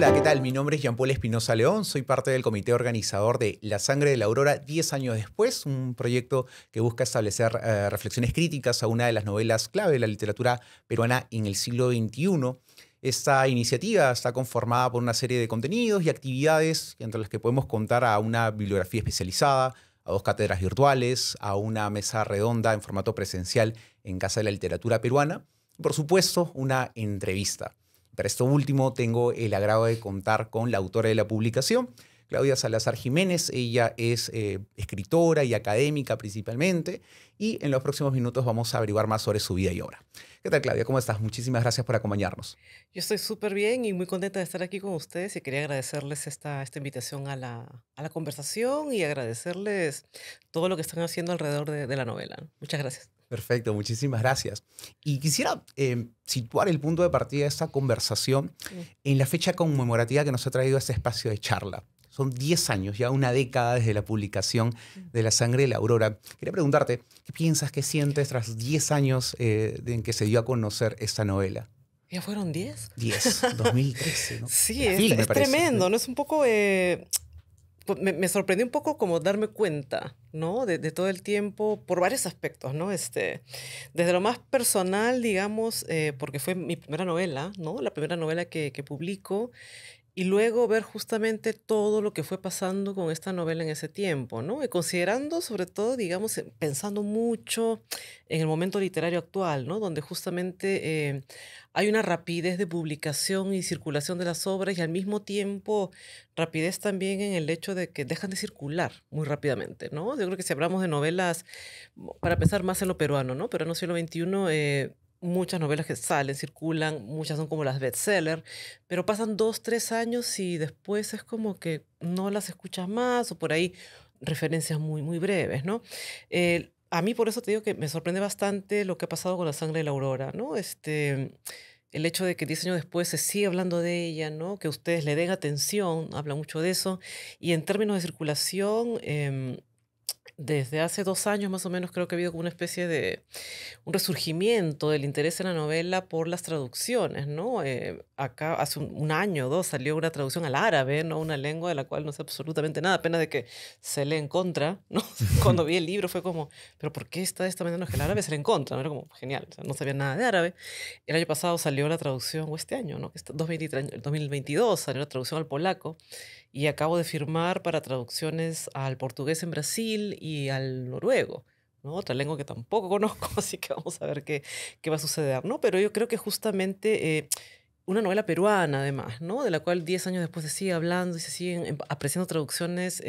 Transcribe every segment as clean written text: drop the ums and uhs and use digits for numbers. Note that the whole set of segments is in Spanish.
Hola, ¿qué tal? Mi nombre es Jean-Paul Espinosa León, soy parte del comité organizador de La Sangre de la Aurora 10 años después, un proyecto que busca establecer reflexiones críticas a una de las novelas clave de la literatura peruana en el siglo XXI. Esta iniciativa está conformada por una serie de contenidos y actividades entre las que podemos contar a una bibliografía especializada, a 2 cátedras virtuales, a una mesa redonda en formato presencial en Casa de la Literatura Peruana y, por supuesto, una entrevista. Para esto último, tengo el agrado de contar con la autora de la publicación, Claudia Salazar Jiménez. Ella es escritora y académica principalmente, y en los próximos minutos vamos a averiguar más sobre su vida y obra. ¿Qué tal, Claudia? ¿Cómo estás? Muchísimas gracias por acompañarnos. Yo estoy súper bien y muy contenta de estar aquí con ustedes y quería agradecerles esta invitación a la conversación y agradecerles todo lo que están haciendo alrededor de la novela. Muchas gracias. Perfecto, muchísimas gracias. Y quisiera situar el punto de partida de esta conversación Mm. en la fecha conmemorativa que nos ha traído a este espacio de charla. Son 10 años, ya una década desde la publicación Mm. de La Sangre de la Aurora. Quería preguntarte, ¿qué piensas, qué sientes tras 10 años en que se dio a conocer esta novela? ¿Ya fueron 10? 10, 2013, ¿no? Sí, En abril, me es parece. tremendo, ¿no? Es un poco, pues me sorprendió un poco como darme cuenta, ¿no? De todo el tiempo, por varios aspectos, ¿no? Desde lo más personal, digamos, porque fue mi primera novela, ¿no? La primera novela que publico. Y luego ver justamente todo lo que fue pasando con esta novela en ese tiempo, ¿no? Y considerando, sobre todo, digamos, pensando mucho en el momento literario actual, ¿no? Donde justamente hay una rapidez de publicación y circulación de las obras y al mismo tiempo rapidez también en el hecho de que dejan de circular muy rápidamente, ¿no? Yo creo que si hablamos de novelas, para pensar más en lo peruano, ¿no? Peruano siglo XXI, muchas novelas que salen, circulan, muchas son como las bestseller, pero pasan 2, 3 años y después es como que no las escuchas más o por ahí referencias muy, muy breves, ¿no? A mí por eso te digo que me sorprende bastante lo que ha pasado con La Sangre de la Aurora, ¿no? El hecho de que 10 años después se sigue hablando de ella, ¿no? Que ustedes le den atención, habla mucho de eso. Y en términos de circulación, desde hace 2 años más o menos creo que ha habido como una especie de un resurgimiento del interés en la novela por las traducciones, ¿no? Acá hace un año o 2 salió una traducción al árabe, ¿no? Una lengua de la cual no sé absolutamente nada, apenas de que se lee en contra, ¿no? Cuando vi el libro fue como, ¿pero por qué está de esta manera? No, es que el árabe se lee en contra, ¿no? Era como genial, o sea, no sabía nada de árabe. El año pasado salió la traducción, o este año, ¿no? Que está 2023, el 2022 salió la traducción al polaco y acabo de firmar para traducciones al portugués en Brasil y al noruego, ¿no? Otra lengua que tampoco conozco, así que vamos a ver qué va a suceder, ¿no? Pero yo creo que justamente una novela peruana, además, ¿no? De la cual 10 años después se sigue hablando y se siguen apreciando traducciones,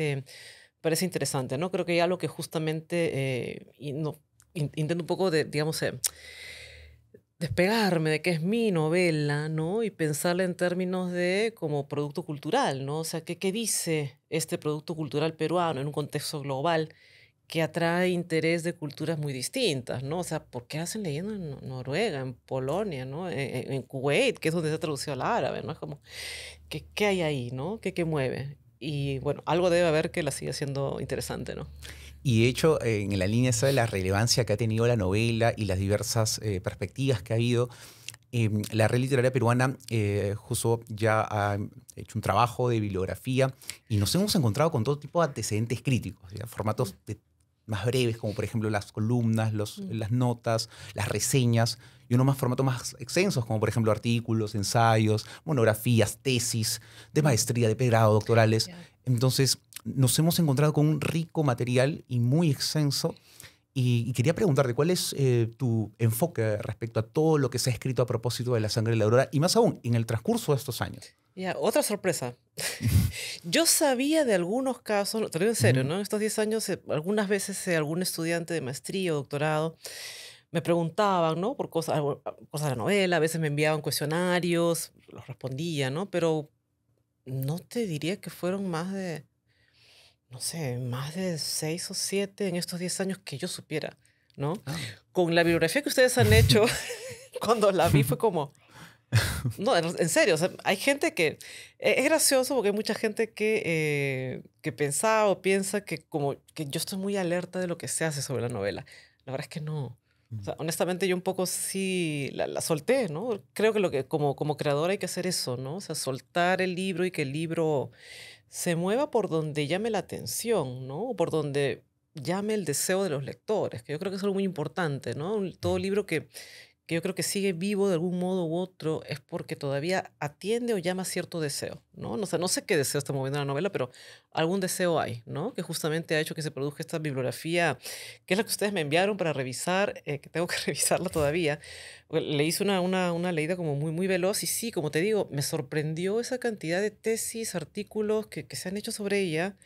parece interesante, ¿no? Creo que hay algo que justamente y no, intento un poco de, digamos, despegarme de que es mi novela, ¿no? Y pensarla en términos de como producto cultural, ¿no? O sea, ¿qué dice este producto cultural peruano en un contexto global que atrae interés de culturas muy distintas, ¿no? O sea, ¿por qué hacen leyendo en Noruega, en Polonia, ¿no? En Kuwait, que es donde se ha traducido al árabe, ¿no? Es como, ¿qué hay ahí, ¿no? ¿Qué mueve? Y bueno, algo debe haber que la siga siendo interesante, ¿no? Y de hecho, en la línea esa de la relevancia que ha tenido la novela y las diversas perspectivas que ha habido, la red literaria peruana justo ya ha hecho un trabajo de bibliografía y nos hemos encontrado con todo tipo de antecedentes críticos, ¿ya? Mm, Formatos más breves, como por ejemplo las columnas, mm, las notas, las reseñas, y unos más formatos más extensos, como por ejemplo artículos, ensayos, monografías, tesis de mm, maestría, de pregrado, doctorales. ya. Entonces, nos hemos encontrado con un rico material y muy extenso, y quería preguntarte, ¿cuál es tu enfoque respecto a todo lo que se ha escrito a propósito de La Sangre de la Aurora? Y más aún, en el transcurso de estos años. Ya, otra sorpresa. Yo sabía de algunos casos, no, te lo digo en serio, Ujú. ¿no? En estos 10 años, algunas veces algún estudiante de maestría o doctorado me preguntaban, ¿no? Por cosas, cosas de la novela, a veces me enviaban cuestionarios, los respondía, ¿no? Pero no te diría que fueron más de, no sé, más de 6 o 7 en estos 10 años que yo supiera, ¿no? Ah. Con la bibliografía que ustedes han hecho, cuando la vi fue como, no, en serio, o sea, hay gente que es gracioso porque hay mucha gente que pensaba o piensa que como que yo estoy muy alerta de lo que se hace sobre la novela. La verdad es que no. O sea, honestamente yo un poco sí la solté, ¿no? Creo que lo que como creador hay que hacer eso, ¿no? O sea, soltar el libro y que el libro se mueva por donde llame la atención, ¿no? O por donde llame el deseo de los lectores, que yo creo que es algo muy importante, ¿no? Todo libro que yo creo que sigue vivo de algún modo u otro es porque todavía atiende o llama cierto deseo, ¿no? No sé, no sé qué deseo está moviendo la novela, pero algún deseo hay, ¿no? Que justamente ha hecho que se produzca esta bibliografía, que es la que ustedes me enviaron para revisar, que tengo que revisarla todavía. Le hice una leída como muy, muy veloz y sí, como te digo, me sorprendió esa cantidad de tesis, artículos que se han hecho sobre ella.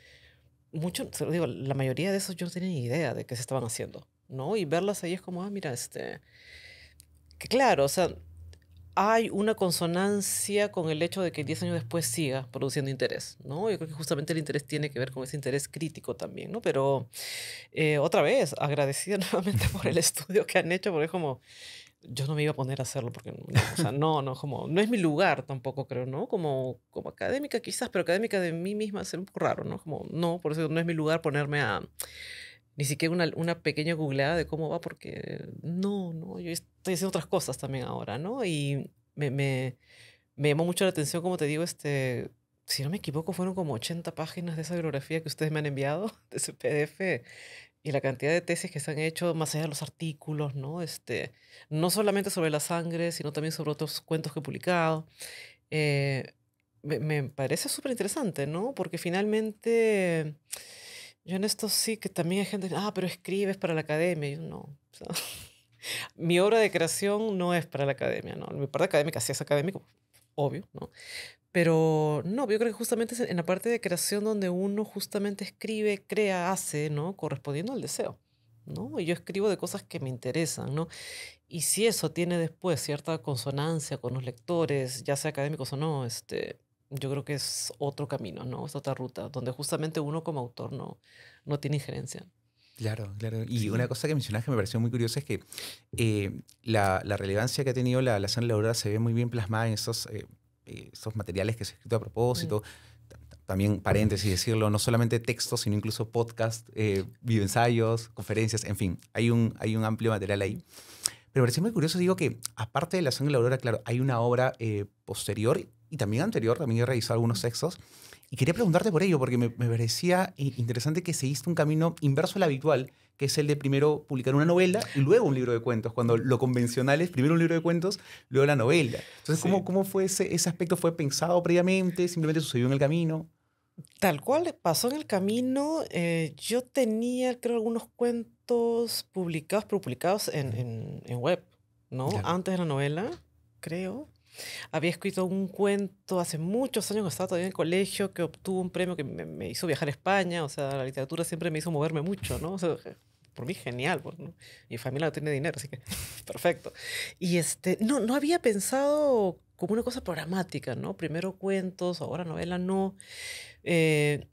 Mucho, se lo digo, la mayoría de esos yo no tenía ni idea de qué se estaban haciendo, ¿no? Y verlas ahí es como, mira, que claro, o sea, hay una consonancia con el hecho de que 10 años después siga produciendo interés, ¿no? Yo creo que justamente el interés tiene que ver con ese interés crítico también, ¿no? Pero otra vez, agradecida nuevamente por el estudio que han hecho, porque es como, yo no me iba a poner a hacerlo, porque no, o sea, no, como, no es mi lugar tampoco, creo, ¿no? Como académica quizás, pero académica de mí misma es un poco raro, ¿no? Como, no, por eso no es mi lugar ponerme a ni siquiera una pequeña googleada de cómo va, porque no, yo estoy haciendo otras cosas también ahora, ¿no? Y me llamó mucho la atención, como te digo, si no me equivoco, fueron como 80 páginas de esa bibliografía que ustedes me han enviado, de ese PDF, y la cantidad de tesis que se han hecho, más allá de los artículos, ¿no? No solamente sobre la sangre, sino también sobre otros cuentos que he publicado. Eh, me parece súper interesante, ¿no? Porque finalmente yo en esto sí que también hay gente, pero escribes para la academia. Y yo no. O sea, mi obra de creación no es para la academia, ¿no? Mi parte académica sí es académico, obvio, ¿no? Pero no, yo creo que justamente es en la parte de creación donde uno justamente escribe, crea, hace, ¿no? Correspondiendo al deseo, ¿no? Y yo escribo de cosas que me interesan, ¿no? Y si eso tiene después cierta consonancia con los lectores, ya sea académicos o no, yo creo que es otro camino, ¿no? Es otra ruta, donde justamente uno como autor no tiene injerencia. Claro, claro. Y una Sí. cosa que mencionaste que me pareció muy curiosa es que la relevancia que ha tenido la sangre de la aurora se ve muy bien plasmada en esos materiales que se han escrito a Mm. propósito. También, paréntesis, decirlo, no solamente textos, sino incluso podcast, videoensayos, conferencias, en fin, hay un amplio material ahí. Mm. Pero me pareció muy curioso, digo que aparte de La sangre de la aurora, claro, hay una obra posterior y también anterior, también he revisado algunos Mm. textos, y quería preguntarte por ello, porque me parecía interesante que seguiste un camino inverso al habitual, que es el de primero publicar una novela y luego un libro de cuentos, cuando Mm. lo convencional es primero un libro de cuentos, luego la novela. Entonces, ¿cómo, Sí. cómo fue ese aspecto? ¿Fue pensado previamente? ¿Simplemente sucedió en el camino? Tal cual pasó en el camino, yo tenía, creo, algunos cuentos publicados, pero publicados en, Ujú. en web, ¿no? Claro. Antes de la novela, creo. Había escrito un cuento hace muchos años, cuando estaba todavía en el colegio, que obtuvo un premio que me hizo viajar a España. O sea, la literatura siempre me hizo moverme mucho, ¿no? O sea, por mí genial, pues, ¿no? Mi familia no tiene dinero, así que perfecto. Y no había pensado como una cosa programática, ¿no? Primero cuentos, ahora novela, no. Eh,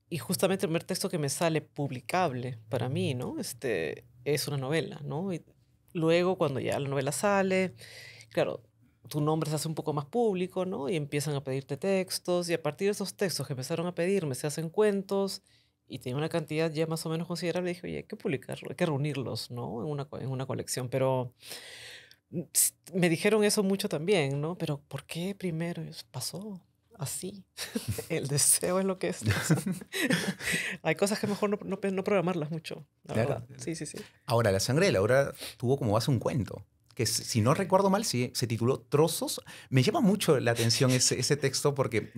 y justamente el primer texto que me sale publicable para mí, ¿no? Es una novela, ¿no? Y luego, cuando ya la novela sale, claro, tu nombre se hace un poco más público, ¿no? Y empiezan a pedirte textos, y a partir de esos textos que empezaron a pedirme, se hacen cuentos, y tenía una cantidad ya más o menos considerable, dije, oye, hay que publicarlo, hay que reunirlos, ¿no? En una colección, pero me dijeron eso mucho también, ¿no? Pero ¿por qué primero? Y yo, pasó así. El deseo es lo que es. O sea, hay cosas que mejor no programarlas mucho, la Claro. verdad. Sí, sí, sí. Ahora, La sangre de la aurora tuvo como base un cuento, que si no recuerdo mal, se tituló Trozos. Me llama mucho la atención ese texto porque,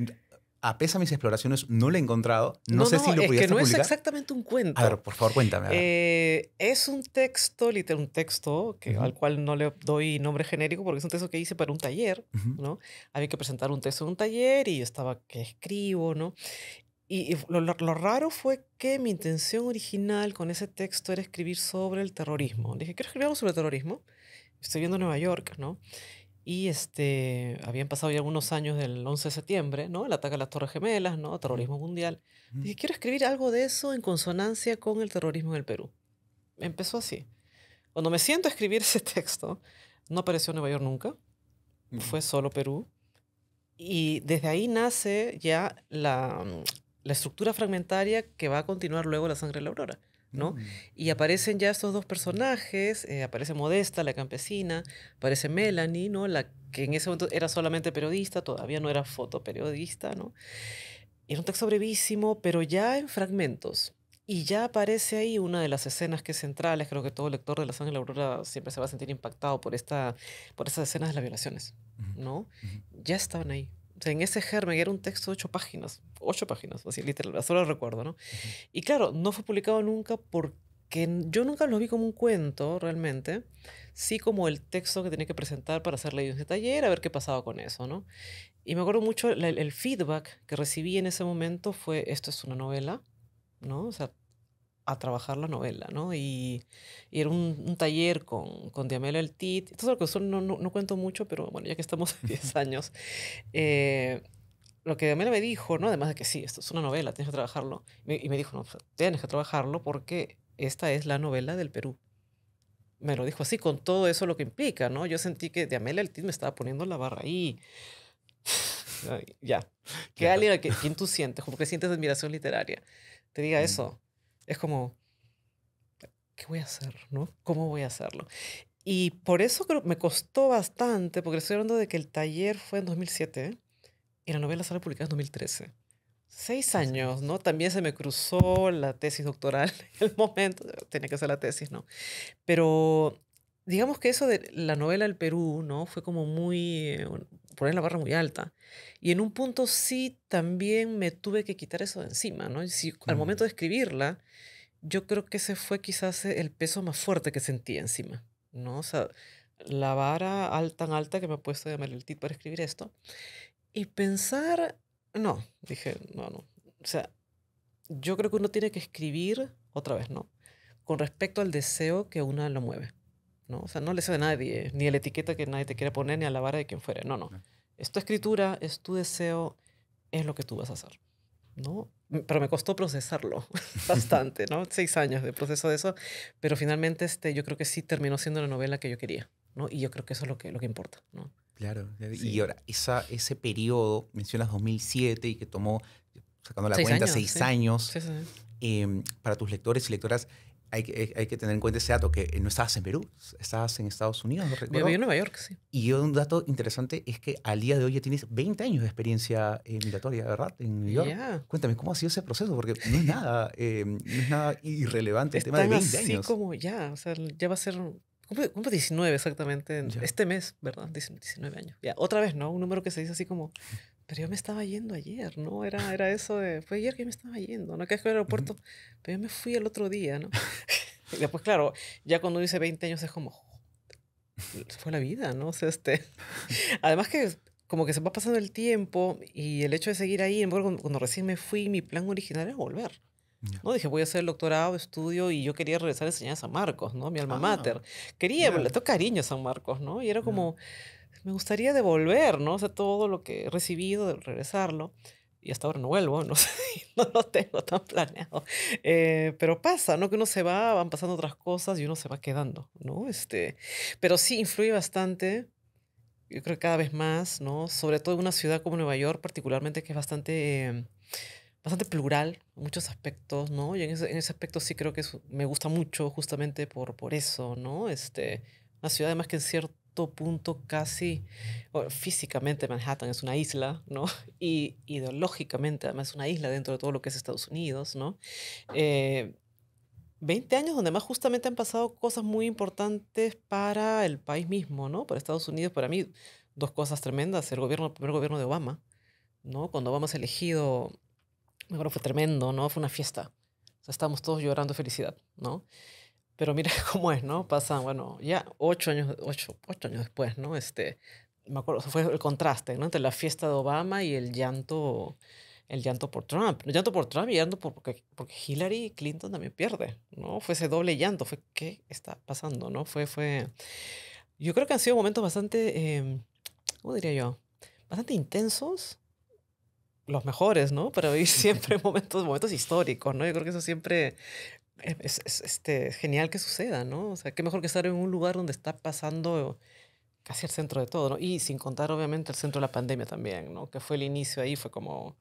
a pesar de mis exploraciones, no lo he encontrado. No No, sé si no, lo es que pudiste no es publicar. exactamente un A ver, cuento. por favor, cuéntame. A ver. Es un texto, literal, un texto Ujú, al cual no le doy nombre genérico porque es un texto que hice para un taller, ujú, ¿no? Había que presentar un texto en un taller y yo estaba que escribo, ¿no? Y lo raro fue que mi intención original con ese texto era escribir sobre el terrorismo. Dije, quiero escribir algo sobre el terrorismo. Estoy viendo Nueva York, ¿no? Y habían pasado ya algunos años del 11 de septiembre, ¿no? El ataque a las Torres Gemelas, ¿no? ujú, Terrorismo mundial. ujú, Dije, quiero escribir algo de eso en consonancia con el terrorismo en el Perú. Empezó así. Cuando me siento a escribir ese texto, no apareció Nueva York nunca, ujú. fue solo Perú. Y desde ahí nace ya la estructura fragmentaria que va a continuar luego La sangre de la aurora, ¿no? Mm, Y aparecen ya estos dos personajes, aparece Modesta, la campesina, aparece Melanie, ¿no? La que en ese momento era solamente periodista, todavía no era fotoperiodista, ¿no? Y era un texto brevísimo, pero ya en fragmentos. Y ya aparece ahí una de las escenas que es centrales. Creo que todo lector de La Sangre de la Aurora siempre se va a sentir impactado por estas escenas de las violaciones, ujú, ¿no? ujú. Ya estaban ahí. O sea, en ese germen era un texto de 8 páginas, así literal, solo lo recuerdo, ¿no? Ujú. Y claro, no fue publicado nunca porque yo nunca lo vi como un cuento realmente, sí como el texto que tenía que presentar para ser leído en ese taller, a ver qué pasaba con eso, ¿no? Y me acuerdo mucho el feedback que recibí en ese momento fue, esto es una novela, ¿no? O sea, a trabajar la novela, ¿no? Y era un taller con Diamela El Tit. Esto es lo que no cuento mucho, pero bueno, ya que estamos a 10 años, eh, lo que Diamela me dijo, ¿no? Además de que sí, esto es una novela, tienes que trabajarlo. Y me dijo, no, o sea, tienes que trabajarlo porque esta es la novela del Perú. Me lo dijo así, con todo eso lo que implica, ¿no? Yo sentí que Diamela El Tit me estaba poniendo la barra ahí. Ay, ya. Que Claro. alguien a quien tú sientes, como que sientes admiración literaria, te diga Mm, eso, es como, ¿qué voy a hacer, no? ¿Cómo voy a hacerlo? Y por eso creo que me costó bastante, porque estoy hablando de que el taller fue en 2007, ¿eh? Y la novela sale publicada en 2013. Seis 6 años. años, ¿no? También se me cruzó la tesis doctoral en el momento, tenía que hacer la tesis, ¿no? Pero digamos que eso de la novela del Perú, ¿no? Fue como muy, poner la barra muy alta. Y en un punto sí también me tuve que quitar eso de encima, ¿no? Y si, al Mm, momento de escribirla, yo creo que ese fue quizás el peso más fuerte que sentí encima, ¿no? O sea, la vara tan alta que me ha puesto de el Tit para escribir esto. Y pensar, no, dije, no, no. O sea, yo creo que uno tiene que escribir, otra vez, ¿no? Con respecto al deseo que una lo mueve, ¿no? O sea, no le deseo de nadie, ni a la etiqueta que nadie te quiera poner, ni a la vara de quien fuere. No, no. no, Es tu escritura, es tu deseo, es lo que tú vas a hacer, ¿no? Pero me costó procesarlo bastante, ¿no? 6 años de proceso de eso, pero finalmente yo creo que sí terminó siendo la novela que yo quería, ¿no? Y yo creo que eso es lo que importa, ¿no? claro. Y Sí. ahora, ese periodo, mencionas 2007 y que tomó, sacando la seis cuenta, años, 6 sí. años. Sí, sí. Para tus lectores y lectoras, hay que tener en cuenta ese dato, que no estabas en Perú, estabas en Estados Unidos, no Viví recuerdo. en Nueva York, sí. Y un dato interesante es que al día de hoy ya tienes 20 años de experiencia migratoria, ¿verdad? En New York. Ya. Cuéntame, ¿cómo ha sido ese proceso? Porque no es nada irrelevante el tema de Están 20 así años. como ya, o sea, ya va a ser, cumple 19 exactamente, Ya. este mes, ¿verdad? 19 años. Ya, otra vez, ¿no? Un número que se dice así como, pero yo me estaba yendo ayer, ¿no? Era eso de, fue ayer que me estaba yendo, ¿no? Que fui al Ujú. aeropuerto, pero yo me fui el otro día, ¿no? Y después, claro, ya cuando dice 20 años es como, fue la vida, ¿no? O sea, además que como que se va pasando el tiempo y el hecho de seguir ahí, en cuando recién me fui, mi plan original era volver. Ya. ¿No? Dije, voy a hacer el doctorado, estudio, y yo quería regresar a enseñar a San Marcos, ¿no? Mi alma Ah, mater. Quería, le ya, tengo cariño a San Marcos, ¿no? Y era ya. como, me gustaría devolver, ¿no? O sea, todo lo que he recibido, de regresarlo. Y hasta ahora no vuelvo, no sé, no lo tengo tan planeado. Pero pasa, ¿no? Que uno se va, van pasando otras cosas y uno se va quedando, ¿no? Pero sí influye bastante, yo creo que cada vez más, ¿no? Sobre todo en una ciudad como Nueva York, particularmente, que es bastante plural en muchos aspectos, ¿no? Y en ese aspecto sí creo que me gusta mucho justamente por eso, ¿no? Una ciudad además que en cierto punto casi, bueno, físicamente Manhattan es una isla, ¿no? Y ideológicamente además es una isla dentro de todo lo que es Estados Unidos, ¿no? Eh, 20 años donde más justamente han pasado cosas muy importantes para el país mismo, ¿no? Para Estados Unidos, para mí, dos cosas tremendas. El primer gobierno de Obama, ¿no? Cuando Obama es elegido, me acuerdo, fue tremendo, ¿no? Fue una fiesta. O sea, estábamos todos llorando de felicidad, ¿no? Pero mira cómo es, ¿no? Pasan, bueno, ya 8 años, 8 años después, ¿no? Me acuerdo, fue el contraste, ¿no? Entre la fiesta de Obama y el llanto por Trump. El llanto por Trump y llanto porque Hillary Clinton también pierde, ¿no? Fue ese doble llanto, fue, ¿qué está pasando, no? Yo creo que han sido momentos bastante, ¿cómo diría yo? Bastante intensos, los mejores, ¿no? Para vivir siempre momentos históricos, ¿no? Yo creo que eso siempre es genial que suceda, ¿no? O sea, qué mejor que estar en un lugar donde está pasando casi el centro de todo, ¿no? Y sin contar, obviamente, el centro de la pandemia también, ¿no? Que fue el inicio ahí, fue como,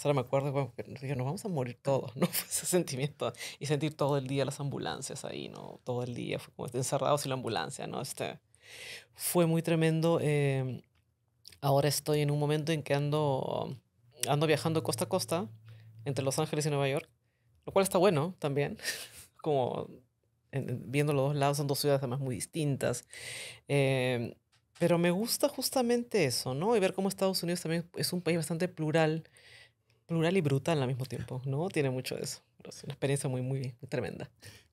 Ahora me acuerdo, bueno, que dije, nos vamos a morir todos, ¿no? Fue ese sentimiento. Y sentir todo el día las ambulancias ahí, ¿no? Todo el día, fue como encerrados en la ambulancia, ¿no? Fue muy tremendo. Ahora estoy en un momento en que ando viajando costa a costa entre Los Ángeles y Nueva York, lo cual está bueno también, como viendo los dos lados, son dos ciudades además muy distintas. Em, pero me gusta justamente eso, ¿no? Y ver cómo Estados Unidos también es un país bastante plural, plural y brutal al mismo tiempo, ¿no? Tiene mucho de eso. Pero es una experiencia muy, muy, muy tremenda.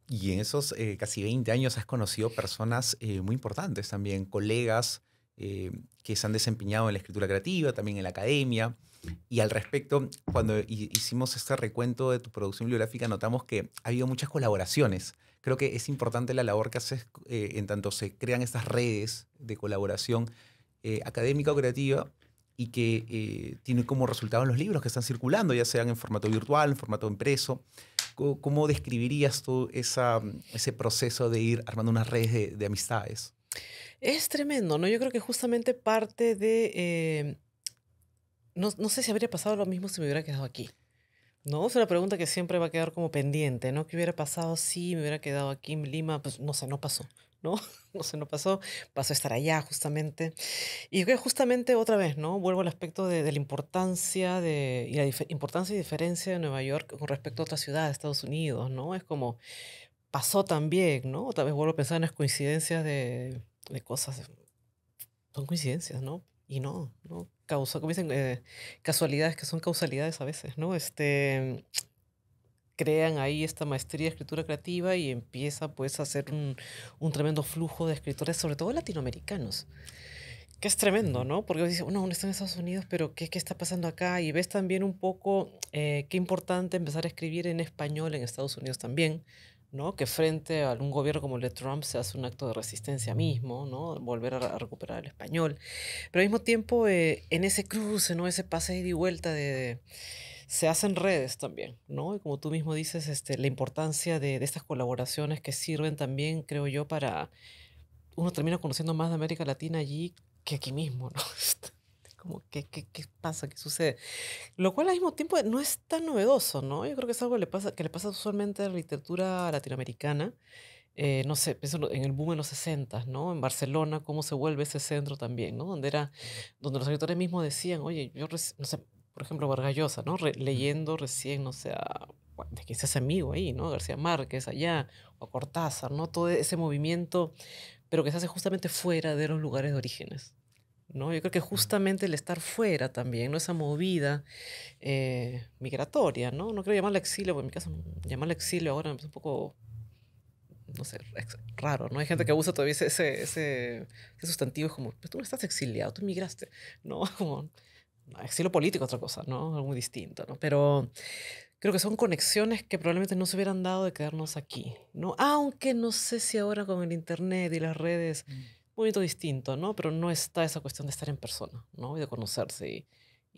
Y en esos casi 20 años has conocido personas muy importantes también, colegas que se han desempeñado en la escritura creativa, también en la academia. Y al respecto, cuando hicimos este recuento de tu producción bibliográfica, notamos que ha habido muchas colaboraciones. Creo que es importante la labor que haces en tanto se crean estas redes de colaboración académica o creativa y que tiene como resultado los libros que están circulando, ya sean en formato virtual, en formato impreso. ¿Cómo describirías tú ese proceso de ir armando unas redes de amistades? Es tremendo, ¿no? Yo creo que justamente parte no sé si habría pasado lo mismo si me hubiera quedado aquí. No, es una pregunta que siempre va a quedar como pendiente, ¿no? ¿Qué hubiera pasado si me hubiera quedado aquí en Lima? Pues no sé, no pasó, ¿no? No sé, no pasó. Pasó a estar allá justamente. Y yo creo que justamente otra vez, ¿no? Vuelvo al aspecto de la importancia y la importancia y diferencia de Nueva York con respecto a otras ciudades de Estados Unidos, ¿no? Es como pasó también, ¿no? Otra vez vuelvo a pensar en las coincidencias de cosas. Son coincidencias, ¿no? Y no, ¿no? Como dicen, casualidades que son causalidades a veces, ¿no? Crean ahí esta maestría de escritura creativa y empieza pues a hacer un tremendo flujo de escritores, sobre todo latinoamericanos, que es tremendo, Ujú. ¿no? Porque uno dice, no, uno está en Estados Unidos, pero ¿qué está pasando acá? Y ves también un poco qué importante empezar a escribir en español en Estados Unidos también, ¿no? Que frente a un gobierno como el de Trump se hace un acto de resistencia mismo, ¿no? Volver a recuperar el español. Pero al mismo tiempo, en ese cruce, ¿no? Ese pase ida y vuelta se hacen redes también, ¿no? Y como tú mismo dices, la importancia de estas colaboraciones que sirven también, creo yo, para uno termina conociendo más de América Latina allí que aquí mismo, ¿no? Como, ¿qué pasa? ¿Qué sucede? Lo cual al mismo tiempo no es tan novedoso, ¿no? Yo creo que es algo que le pasa usualmente a la literatura latinoamericana. No sé, pienso en el boom en los 60, ¿no? En Barcelona, cómo se vuelve ese centro también, ¿no? Donde los escritores mismos decían, oye, no sé, por ejemplo, Vargas Llosa, ¿no? Ujú. Leyendo recién, no sé, de que se hace amigo ahí, ¿no? García Márquez allá, o a Cortázar, ¿no? Todo ese movimiento, pero que se hace justamente fuera de los lugares de orígenes, ¿no? Yo creo que Ah, justamente el estar fuera también, ¿no? Esa movida migratoria, ¿no? No quiero llamarla exilio, porque en mi caso llamarla exilio ahora es un poco no sé, raro, ¿no? Hay gente que ujú. usa todavía ese sustantivo, es como, pero tú no estás exiliado, tú migraste, ¿no? Como, no, exilio político es otra cosa, ¿no? Algo muy distinto, ¿no? Pero creo que son conexiones que probablemente no se hubieran dado de quedarnos aquí, ¿no? Aunque no sé si ahora con el internet y las redes, Mm. un poquito distinto, ¿no? Pero no está esa cuestión de estar en persona, ¿no? Y de conocerse.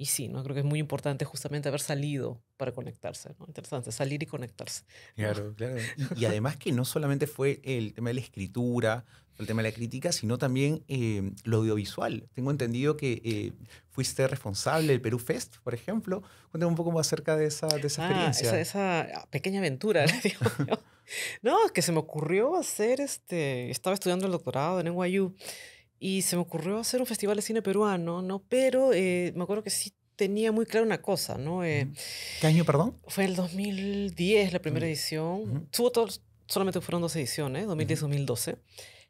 Y sí, ¿no? Creo que es muy importante justamente haber salido para conectarse, ¿no? Interesante, salir y conectarse, ¿no? Claro, claro. Y además que no solamente fue el tema de la escritura, el tema de la crítica, sino también lo audiovisual. Tengo entendido que fuiste responsable del Perú Fest, por ejemplo. Cuéntame un poco más acerca de esa experiencia. Esa pequeña aventura, le Ajá. digo yo. No, que se me ocurrió hacer estaba estudiando el doctorado en NYU y se me ocurrió hacer un festival de cine peruano, ¿no? Pero me acuerdo que sí tenía muy clara una cosa, ¿no? Ujú. ¿Qué año, perdón? Fue el 2010 la primera 2010. edición. Ujú, Solamente fueron dos ediciones, ujú, 2010-2012.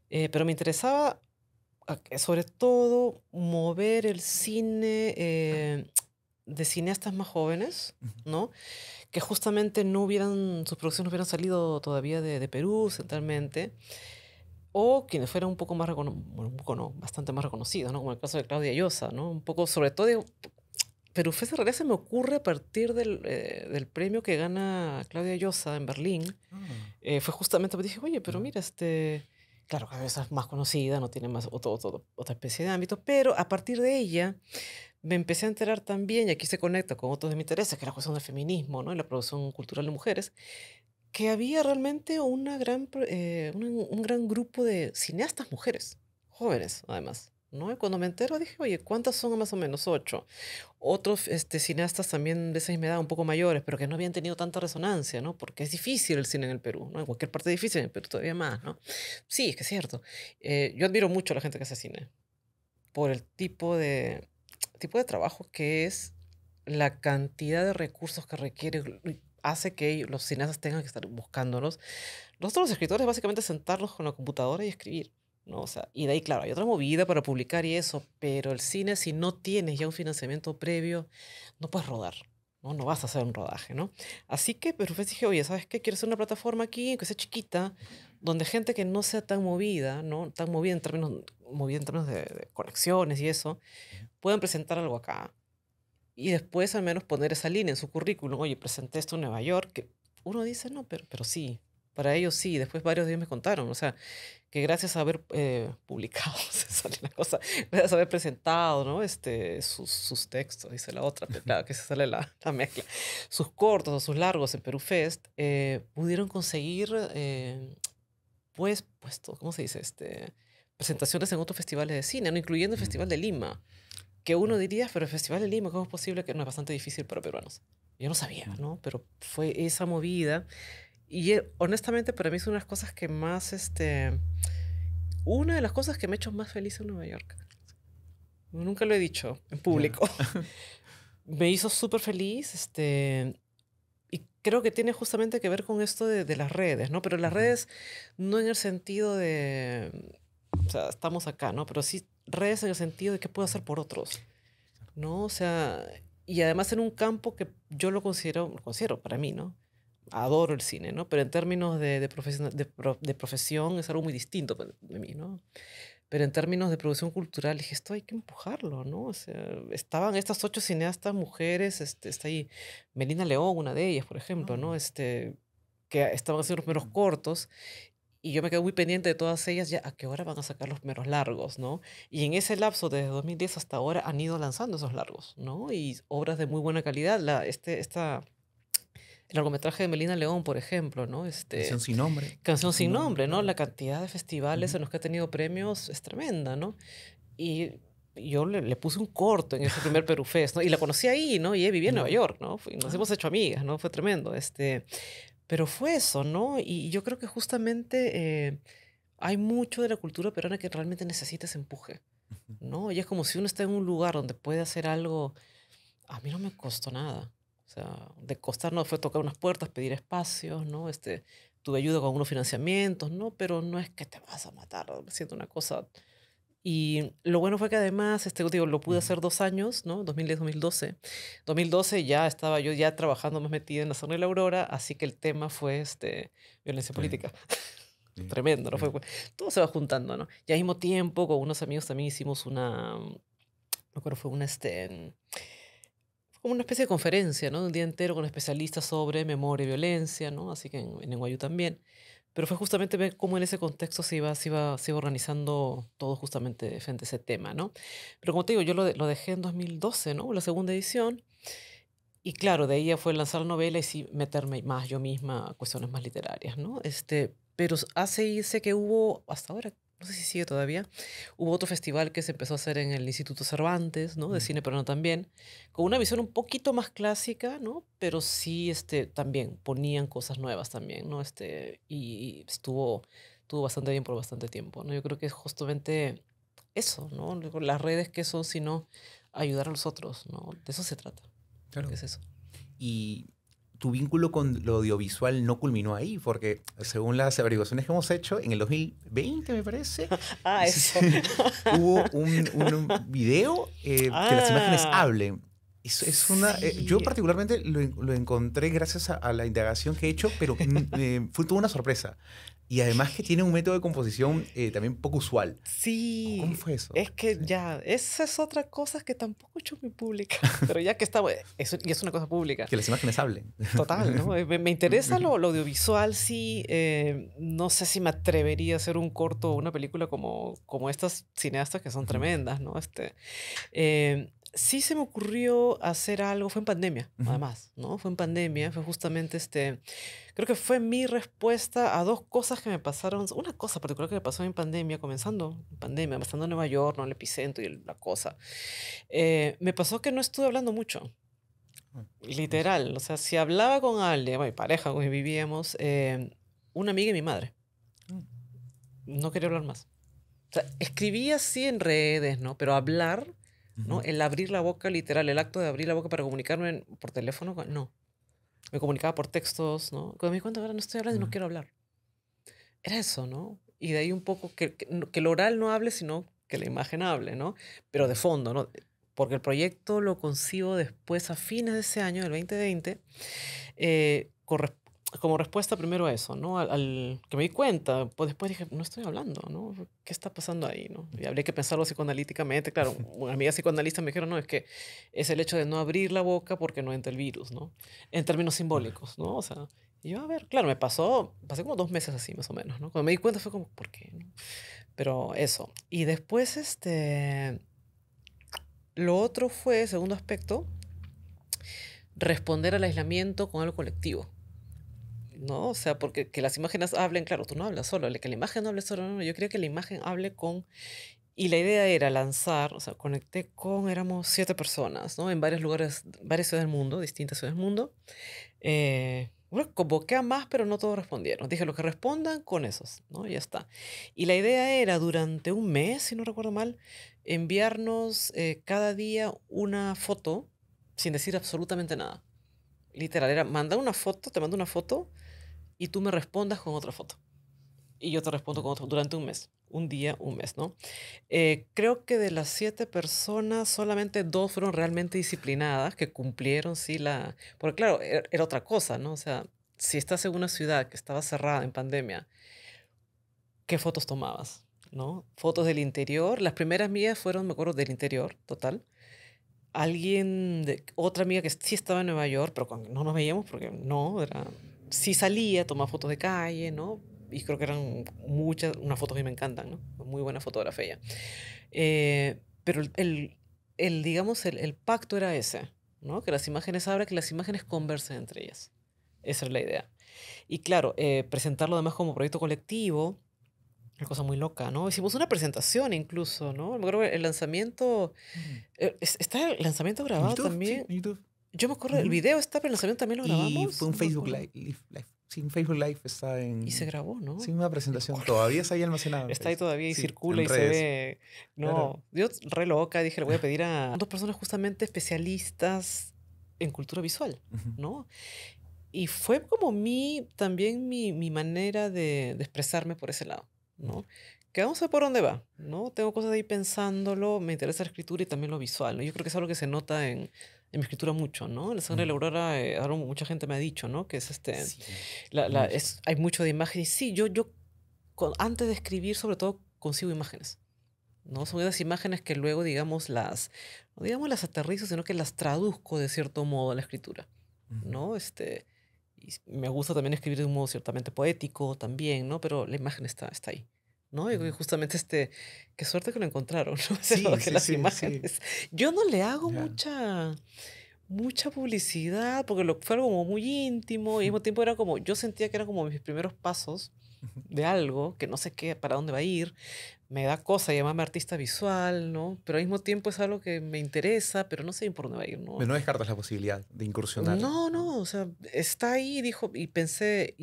Pero me interesaba, sobre todo, mover el cine de cineastas más jóvenes, ujú. ¿no? Que justamente sus producciones no hubieran salido todavía de Perú centralmente, o quienes fueran un poco más bueno, un poco no, bastante más reconocidos, ¿no? Como el caso de Claudia Llosa, ¿no? Un poco, sobre todo, Perú Fest en realidad se me ocurre a partir del premio que gana Claudia Llosa en Berlín. Ah, Fue justamente porque dije, oye, pero ajá. mira, claro, cada vez es más conocida, no tiene más otra especie de ámbito, pero a partir de ella me empecé a enterar también, y aquí se conecta con otros de mis intereses, que es la cuestión del feminismo, ¿no? Y la producción cultural de mujeres, que había realmente un gran grupo de cineastas mujeres, jóvenes además. ¿no? Y cuando me entero dije, oye, ¿cuántas son más o menos? 8. Otros cineastas también de esa misma edad, un poco mayores, pero que no habían tenido tanta resonancia, ¿no? Porque es difícil el cine en el Perú, ¿no? En cualquier parte es difícil, en el Perú todavía más, ¿no? Sí, es que es cierto. Yo admiro mucho a la gente que hace cine por el tipo de trabajo que es, la cantidad de recursos que requiere, hace que los cineastas tengan que estar buscándolos. Nosotros los escritores básicamente sentarnos con la computadora y escribir, ¿no? O sea, y de ahí, claro, hay otra movida para publicar y eso, pero el cine, si no tienes ya un financiamiento previo, no puedes rodar, ¿no? No vas a hacer un rodaje, ¿no? Así que, pero pues dije, oye, ¿sabes qué? Quiero hacer una plataforma aquí, que sea chiquita, donde gente que no sea tan movida, ¿no? Tan movida en términos de conexiones y eso, puedan presentar algo acá. Y después al menos poner esa línea en su currículum. Oye, presenté esto en Nueva York. Que uno dice, no, pero sí, para ellos sí. Después varios de ellos me contaron. O sea, que gracias a haber publicado, se sale la cosa, gracias a haber presentado, ¿no? Sus textos, dice la otra, pero claro, que se sale la mezcla. Sus cortos o sus largos en Perú Fest, pudieron conseguir, ¿cómo se dice? Presentaciones en otros festivales de cine, ¿no? Incluyendo el Mm, Festival de Lima, que uno diría, pero el Festival de Lima, ¿cómo es posible que no es bastante difícil para peruanos? Yo no sabía, mm, ¿no? Pero fue esa movida. Y honestamente, para mí es una de las cosas que más, una de las cosas que me ha hecho más feliz en Nueva York. Nunca lo he dicho en ya. público. Me hizo súper feliz, y creo que tiene justamente que ver con esto de las redes, ¿no? Pero las Ujú, redes no en el sentido de, o sea, estamos acá, ¿no? Pero sí redes en el sentido de qué puedo hacer por otros, ¿no? O sea, y además en un campo que yo lo considero para mí, ¿no? Adoro el cine, ¿no? Pero en términos de profesión es algo muy distinto de mí, ¿no? Pero en términos de producción cultural, dije, esto hay que empujarlo, ¿no? O sea, estaban estas 8 cineastas mujeres, está ahí Melina León, una de ellas, por ejemplo, ¿no? no, Que estaban haciendo los primeros mm, cortos, y yo me quedé muy pendiente de todas ellas, ya a qué hora van a sacar los primeros largos, ¿no? Y en ese lapso, desde 2010 hasta ahora, han ido lanzando esos largos, ¿no? Y obras de muy buena calidad. El largometraje de Melina León, por ejemplo, ¿no? Canción sin nombre. Canción Es un sin nombre, nombre, ¿no? claro. La cantidad de festivales Ujú. en los que ha tenido premios es tremenda, ¿no? Y yo le puse un corto en ese primer Perú Fest, ¿no? Y la conocí ahí, ¿no? Y ella vivía en Nueva Ya. York, ¿no? Nos Ah, hemos hecho amigas, ¿no? Fue tremendo, pero fue eso, ¿no? Y yo creo que justamente hay mucho de la cultura peruana que realmente necesita ese empuje, ujú. ¿no? Y es como si uno está en un lugar donde puede hacer algo. A mí no me costó nada. O sea, de costar no fue tocar unas puertas, pedir espacios, ¿no? Tuve ayuda con unos financiamientos, ¿no? Pero no es que te vas a matar haciendo una cosa. Y lo bueno fue que además, digo, lo pude Ujú. hacer 2 años, ¿no? 2010, 2012. 2012 ya estaba yo ya trabajando más metida en la zona de la Aurora, así que el tema fue, violencia Sí, política. sí, Tremendo, ¿no? sí. Todo se va juntando, ¿no? Y al mismo tiempo, con unos amigos también hicimos me acuerdo, como una especie de conferencia, ¿no? Un día entero con especialistas sobre memoria y violencia, ¿no? Así que en NYU también. Pero fue justamente ver cómo en ese contexto se iba organizando todo justamente frente a ese tema, ¿no? Pero como te digo, yo lo dejé en 2012, ¿no? La segunda edición. Y claro, de ahí ya fue lanzar la novela y sí meterme más yo misma a cuestiones más literarias, ¿no? Pero sé que hubo, hasta ahora, no sé si sigue todavía, hubo otro festival que se empezó a hacer en el Instituto Cervantes, ¿no? De Mm. cine peruano también, con una visión un poquito más clásica, ¿no? Pero sí, también ponían cosas nuevas también, ¿no? Y estuvo bastante bien por bastante tiempo, ¿no? Yo creo que es justamente eso, ¿no? Luego las redes que son, sino ayudar a los otros, ¿no? De eso se trata. Creo que Claro. es eso. Y tu vínculo con lo audiovisual no culminó ahí, porque según las averiguaciones que hemos hecho, en el 2020, me parece, Ah, eso. hubo un video que las imágenes Ah, hablen. Yo sí. particularmente lo encontré gracias a la indagación que he hecho, pero fue toda una sorpresa. Y además que tiene un método de composición también poco usual. ¿Cómo Sí. fue eso? Es que Sí. ya, esa es otra cosa que tampoco he hecho muy pública. Pero ya que estamos, y es una cosa pública. Que las imágenes hablen. Total, ¿no? Me interesa lo audiovisual, sí. No sé si me atrevería a hacer un corto o una película como estas cineastas que son Ujú. tremendas, ¿no? Eh, Sí se me ocurrió hacer algo, fue en pandemia, Ujú. además, ¿no? Fue en pandemia, fue justamente creo que fue mi respuesta a dos cosas que me pasaron, una cosa particular que me pasó en pandemia, comenzando en pandemia, estando en Nueva York, ¿no? El epicentro y la cosa. Me pasó que no estuve hablando mucho, Ah, curioso. literal, o sea, si hablaba con alguien, mi pareja con quien vivíamos, una amiga y mi madre, Mm, no quería hablar más. O sea, escribía así en redes, ¿no? Pero hablar, ¿no? ujú. El abrir la boca, literal, el acto de abrir la boca para comunicarme por teléfono, no. Me comunicaba por textos, ¿no? Cuando me di cuenta, ahora no estoy hablando y no Ah, quiero hablar. Era eso, ¿no? Y de ahí un poco que el oral no hable, sino que la imagen hable, ¿no? Pero de ujú. fondo, ¿no? Porque el proyecto lo concibo después, a fines de ese año, del 2020, eh, corre- como respuesta primero a eso, ¿no? Al que me di cuenta, pues después dije, no estoy hablando, ¿no? ¿Qué está pasando ahí, no? Y habría que pensarlo psicoanalíticamente. Claro, una amiga psicoanalista me dijeron, no, es que es el hecho de no abrir la boca porque no entra el virus, ¿no? En términos Ah, simbólicos, ¿no? O sea, y yo, a ver, claro, pasé como 2 meses así, más o menos, ¿no? Cuando me di cuenta fue como, ¿por qué? ¿no? Pero eso. Y después, lo otro fue, segundo aspecto, responder al aislamiento con algo colectivo. ¿No? O sea, porque que las imágenes hablen, claro, tú no hablas solo, que la imagen no hable solo, no, no, yo quería que la imagen hable con, y la idea era lanzar, o sea, conecté con, éramos 7 personas, ¿no? En varios lugares, varias ciudades del mundo, distintas ciudades del mundo. Bueno, convoqué a más, pero no todos respondieron. Dije, los que respondan con esos, ¿no? Y ya está. Y la idea era, durante un mes, si no recuerdo mal, enviarnos cada día una foto sin decir absolutamente nada. Literal, era mandar una foto, te mando una foto y tú me respondas con otra foto. Y yo te respondo con otra durante un mes. Un día, un mes, ¿no? Creo que de las 7 personas, solamente dos fueron realmente disciplinadas, que cumplieron, sí, Porque claro, era otra cosa, ¿no? O sea, si estás en una ciudad que estaba cerrada en pandemia, ¿qué fotos tomabas? ¿No? Fotos del interior. Las primeras mías fueron, me acuerdo, del interior, total. Otra amiga que sí estaba en Nueva York, pero no nos veíamos porque no, sí salía, tomaba fotos de calle, ¿no? Y creo que eran muchas, unas fotos que me encantan, ¿no? Muy buena fotógrafa ella. Pero digamos, el pacto era ese, ¿no? Que las imágenes abran, que las imágenes conversen entre ellas. Esa es la idea. Y claro, presentarlo además como proyecto colectivo, una cosa muy loca, ¿no? Hicimos una presentación incluso, ¿no? Me acuerdo que el lanzamiento, mm. ¿está el lanzamiento En grabado YouTube, sí, también? en YouTube. Yo me acuerdo, el Ujú. video está, pero el lanzamiento también lo Y grabamos, fue un no me Facebook acuerdo. Live. Sí, un Facebook Live está Y se en. grabó, Sí, ¿no? una No me presentación. acuerdo. Todavía está ahí almacenada en Está ahí Facebook. todavía y Sí, circula en y se redes. ve. Claro. No, yo re loca dije, le voy a pedir a dos personas justamente especialistas en cultura visual, Ujú. ¿no? Y fue como también mi manera de expresarme por ese lado, ¿no? Que vamos a ver por dónde va, ¿no? Tengo cosas ahí pensándolo, me interesa la escritura y también lo visual, ¿no? Yo creo que es algo que se nota en mi escritura mucho, ¿no? En La sangre de la Mm. aurora, ahora mucha gente me ha dicho, ¿no? Que es Sí, me gusta. hay mucho de imagen y sí, yo antes de escribir sobre todo consigo imágenes, ¿no? Son esas imágenes que luego, digamos, no digamos las aterrizo, sino que las traduzco de cierto modo a la escritura, Ujú. ¿no? Y me gusta también escribir de un modo ciertamente poético también, ¿no? Pero la imagen está ahí, ¿no? Y creo que Ujú. justamente qué suerte que lo encontraron, ¿no? Sí, Que sí, las sí, sí. imágenes, yo no le hago Ya. mucha publicidad porque fue algo como muy íntimo y al mismo tiempo era como, yo sentía que eran como mis primeros pasos Ujú. de algo que no sé qué, para dónde va a ir, me da cosa llamarme artista visual, ¿no? Pero al mismo tiempo es algo que me interesa, pero no sé por dónde va a ir, ¿no? Pero no descartas la posibilidad de incursionar, No, ¿no? no, o sea, está ahí, dijo, y pensé,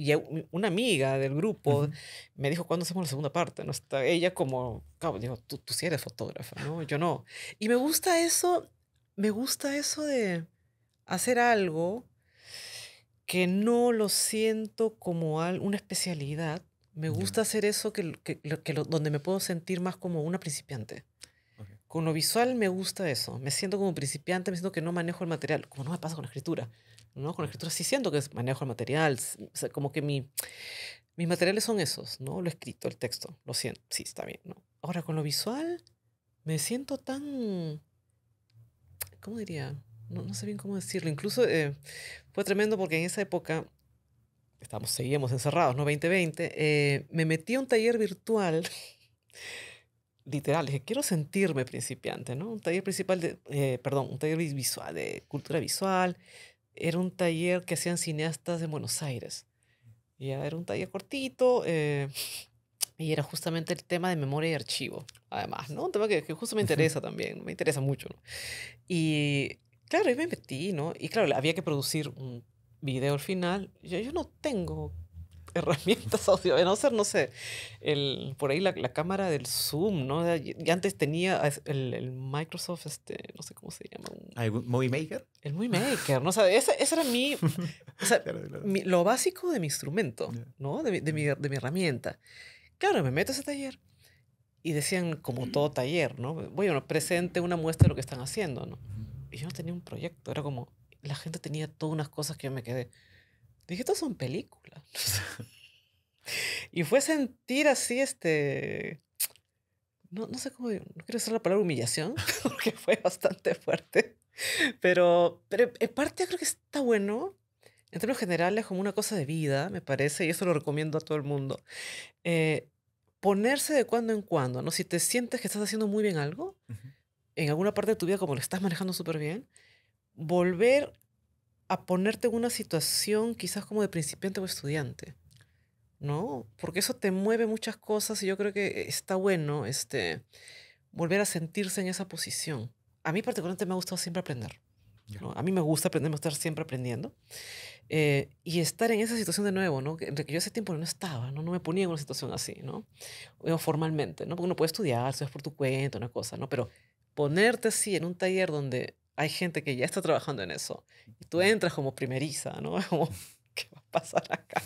una amiga del grupo Ujú. me dijo, ¿cuándo hacemos la segunda parte? ¿No? Está ella como, claro, digo, tú sí eres fotógrafa, ¿no? Yo no. Y me gusta eso de hacer algo que no lo siento como una especialidad. Me Ya, gusta hacer eso donde me puedo sentir más como una principiante. ok. Con lo visual me gusta eso. Me siento como principiante, me siento que no manejo el material, como no me pasa con la escritura. ¿No? Con la Claro. escritura sí siento que manejo el material. O sea, como que mis materiales son esos, ¿no? Lo escrito, el texto. Lo siento. Sí, está bien, ¿no? Ahora, con lo visual, me siento tan. ¿Cómo diría? No sé bien cómo decirlo. Incluso fue tremendo porque en esa época seguíamos encerrados, ¿no? 2020, me metí a un taller virtual literal, dije, quiero sentirme principiante, ¿no? Un taller principal un taller visual, de cultura visual. Era un taller que hacían cineastas en Buenos Aires. Y ya era un taller cortito, y era justamente el tema de memoria y archivo, además, ¿no? Un tema que justo me interesa también, me interesa mucho, ¿no? Y claro, ahí me metí, ¿no? Y claro, había que producir un video al final. Yo no tengo herramientas audio, a no ser, no sé, por ahí la cámara del Zoom, ¿no? Y antes tenía el Microsoft, no sé cómo se llama, ¿Algún Movie Maker? el Movie Maker, ¿no? O sea, ese era o sea, Claro, claro. lo básico de mi instrumento, Ya. ¿no? De mi herramienta. Claro, me meto a ese taller y decían, como todo taller, ¿no? Bueno, presente una muestra de lo que están haciendo, ¿no? Y yo no tenía un proyecto, era como, la gente tenía todas unas cosas que yo me quedé. Dije, estas son películas. Y fue sentir así, no sé cómo, no quiero usar la palabra humillación, porque fue bastante fuerte, pero en parte creo que está bueno, en términos generales, como una cosa de vida, me parece, y eso lo recomiendo a todo el mundo. eh, Ponerse de cuando en cuando, ¿no? Si te sientes que estás haciendo muy bien algo, Ujú. en alguna parte de tu vida, como lo estás manejando súper bien, volver a ponerte en una situación quizás como de principiante o estudiante, ¿no? Porque eso te mueve muchas cosas y yo creo que está bueno, volver a sentirse en esa posición. A mí particularmente me ha gustado siempre aprender, Ya. ¿no? A mí me gusta aprender, me gusta estar siempre aprendiendo. Y estar en esa situación de nuevo, ¿no? De que yo hace tiempo no estaba, ¿no? No me ponía en una situación así, ¿no? O formalmente, ¿no? Porque uno puede estudiar, estudias por tu cuenta, una cosa, ¿no? Pero ponerte así en un taller donde hay gente que ya está trabajando en eso y tú entras como primeriza, ¿no? Como, ¿qué va a pasar acá?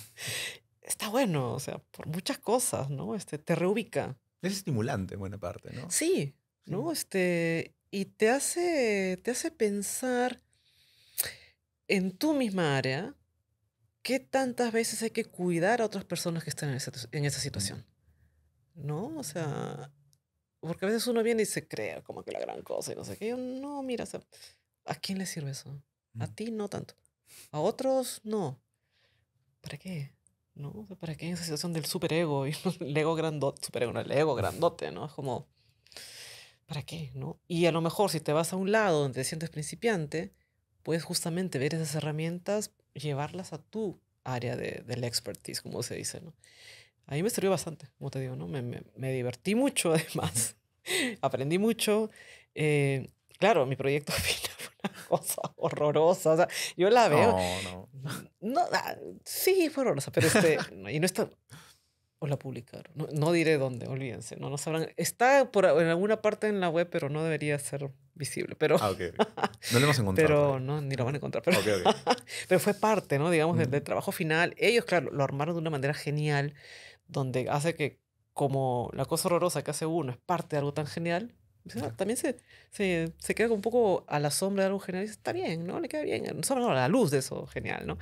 Está bueno, o sea, por muchas cosas, ¿no? Te reubica. Es estimulante en buena parte, ¿no? Sí, Sí. ¿no? Y te hace pensar en tu misma área. ¿Qué tantas veces hay que cuidar a otras personas que están en esa Mm. situación? ¿No? O sea, porque a veces uno viene y se cree como que la gran cosa y no sé qué. Yo, no, mira, o sea, ¿a quién le sirve eso? A Mm. ti no tanto. A otros no. ¿Para qué? ¿No? O sea, ¿para qué en esa situación del superego? Y el ego grandote, superego, no, el ego grandote, ¿no? Es como, ¿para qué? ¿No? Y a lo mejor si te vas a un lado donde te sientes principiante, puedes justamente ver esas herramientas, llevarlas a tu área del expertise, como se dice, ¿no? A mí me sirvió bastante, como te digo, ¿no? Me divertí mucho, además. Aprendí mucho. Eh, claro, mi proyecto final fue una cosa horrorosa. O sea, yo la veo. No, no. No, sí, fue horrorosa, pero y no está. O la publicaron. No, no diré dónde, olvídense. No sabrán. Está en alguna parte en la web, pero no debería ser visible. Pero, Ah, ok, ok. No lo hemos encontrado pero todavía. no, ni lo van a Ok, encontrar. Pero, ok, ok. pero fue parte, ¿no? Digamos, del Mm. trabajo final. Ellos, claro, lo armaron de una manera genial, donde hace que, como la cosa horrorosa que hace uno es parte de algo tan genial, o sea, Ya. también se queda un poco a la sombra de algo genial y dice, está bien, ¿no? Le queda bien. Sombra, no, a la luz de eso genial, ¿no?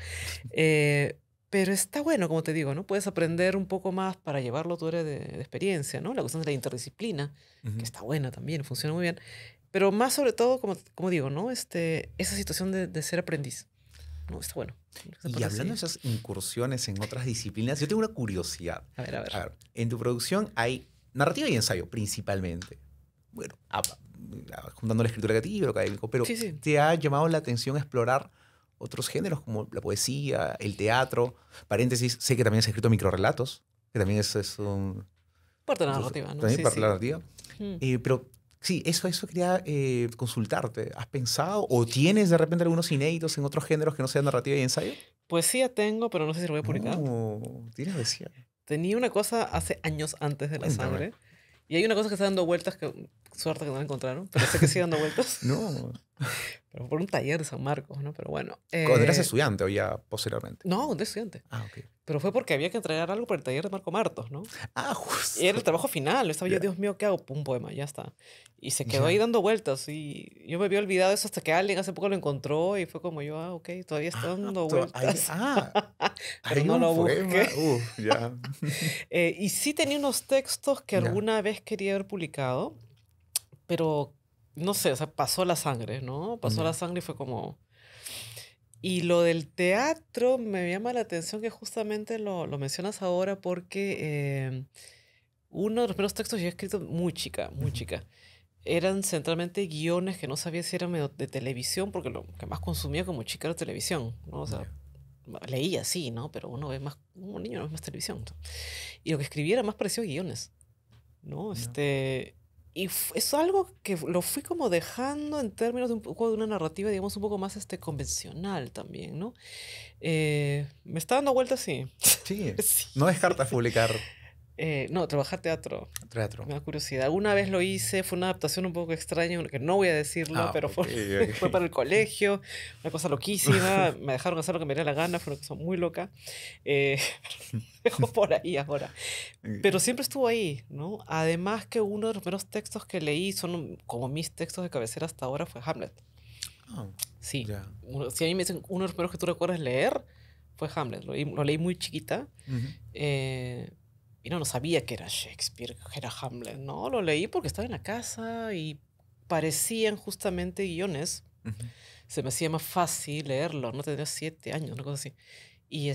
Eh, pero está bueno, como te digo, ¿no? Puedes aprender un poco más para llevarlo a tu área de experiencia, ¿no? La cuestión de la interdisciplina, que Ujú. está buena también, funciona muy bien. Pero más sobre todo, como digo, ¿no? Esa situación de ser aprendiz, ¿no? Está bueno. Esa Y parte hablando de sí. esas incursiones en otras disciplinas, yo tengo una curiosidad. A ver, a ver. A ver, en tu producción hay narrativa y ensayo principalmente. Bueno, juntando la escritura creativa, lo académico, pero Sí, sí. ¿te ha llamado la atención explorar otros géneros como la poesía, el teatro? Paréntesis, sé que también has escrito microrelatos, que también es un... Parte de la Entonces, narrativa, ¿no? también Sí, para la sí. narrativa. Mm. Pero sí, eso quería consultarte. ¿Has pensado o tienes de repente algunos inéditos en otros géneros que no sean narrativa y ensayo? Poesía tengo, pero no sé si lo voy a publicar. No, tienes decía. Tenía una cosa hace años antes de La Cuéntame. Sangre. Y hay una cosa que está dando vueltas, que suerte que no la encontraron, pero sé que sigue dando vueltas. No. Pero por un taller de San Marcos, ¿no? Pero bueno. Cuando eras estudiante o ya posteriormente. No, de estudiante. Ah, ok. Pero fue porque había que entregar algo para el taller de Marco Martos, ¿no? Ah, Y era justo. el trabajo final. Estaba yo, Ya. Dios mío, ¿qué hago? Un poema, ya está. Y se quedó ahí Ya. dando vueltas. Y yo me había olvidado eso hasta que alguien hace poco lo encontró. Y fue como yo, ok, todavía está dando Hay, vueltas. Pero hay no un lo poema. busqué. Ya. Y sí tenía unos textos que Ya. alguna vez quería haber publicado, pero no sé, o sea, pasó la sangre, ¿no? Pasó la Ya. sangre y fue como... Y lo del teatro me llama la atención que justamente lo mencionas ahora porque Uno de los primeros textos yo he escrito muy chica, muy Ujú. chica. Eran centralmente guiones que no sabía si eran medio de televisión, porque lo que más consumía como chica era televisión, ¿no? O sea, Ya. leía sí, ¿no? Pero uno ve más, un niño no ve más televisión, ¿no? Y lo que escribía era más parecido a guiones, ¿no? Ya. Es algo que lo fui como dejando en términos de un poco de una narrativa, digamos, un poco más convencional también, ¿no? Me está dando vueltas, sí. Sí, Sí, no sí, descartas sí. publicar No, trabajar teatro. teatro. Me da curiosidad. Alguna vez lo hice, fue una adaptación un poco extraña, que no voy a decirla, Ah, pero ok, fue, fue ok. para el colegio, una cosa loquísima. Me dejaron hacer lo que me diera la gana, fue una cosa muy loca. Eh, dejo por ahí ahora. Pero siempre estuvo ahí, ¿no? Además que uno de los primeros textos que leí, como mis textos de cabecera hasta ahora, fue Hamlet. Ah, Sí. ya. Si a mí me dicen uno de los primeros que tú recuerdas leer, fue Hamlet. Lo leí muy chiquita. Ujú, eh, y no sabía que era Shakespeare, que era Hamlet, ¿no? Lo leí porque estaba en la casa y parecían justamente guiones. ujú. Se me hacía más fácil leerlo, no tenía 7 años, una cosa así. Y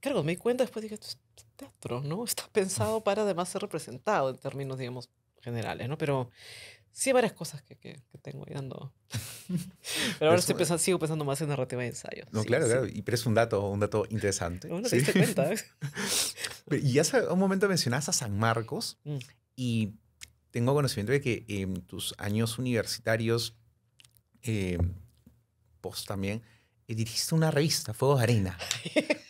claro, me di cuenta después, dije, esto es teatro, ¿no? Está pensado para además ser representado en términos, digamos, generales, ¿no? Pero sí hay varias cosas que tengo ahí dando. Pero Pero ahora eso, sigo pensando más en narrativa de ensayo. no, Sí, claro, claro. sí. Pero es un dato interesante. Bueno, te Sí. diste cuenta, ¿eh? Y hace un momento mencionabas a San Marcos Mm. y tengo conocimiento de que en tus años universitarios, eh, post también, dirigiste una revista, Fuegos de Arena.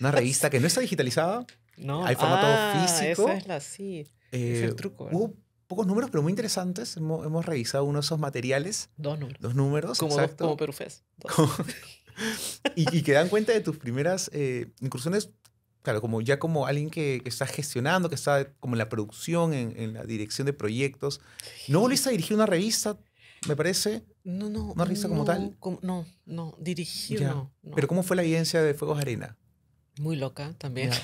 Una revista que no está digitalizada, No, hay formato esa físico. es sí, es eh, el truco, ¿verdad? Hubo pocos números, pero muy interesantes. Hemos revisado uno de esos materiales, 2 números. 2 números, Como exacto. Perú Fest, 2. Como- y que dan cuenta de tus primeras incursiones, claro, como ya como alguien que está gestionando, que está como en la producción, en la dirección de proyectos. ¿No volviste a dirigir una revista, me parece? No, no, ¿Una revista como tal? no, no, no, dirigir Ya. no, Pero no. ¿cómo fue la vivencia de Fuegos Arena? Muy loca también. Ya.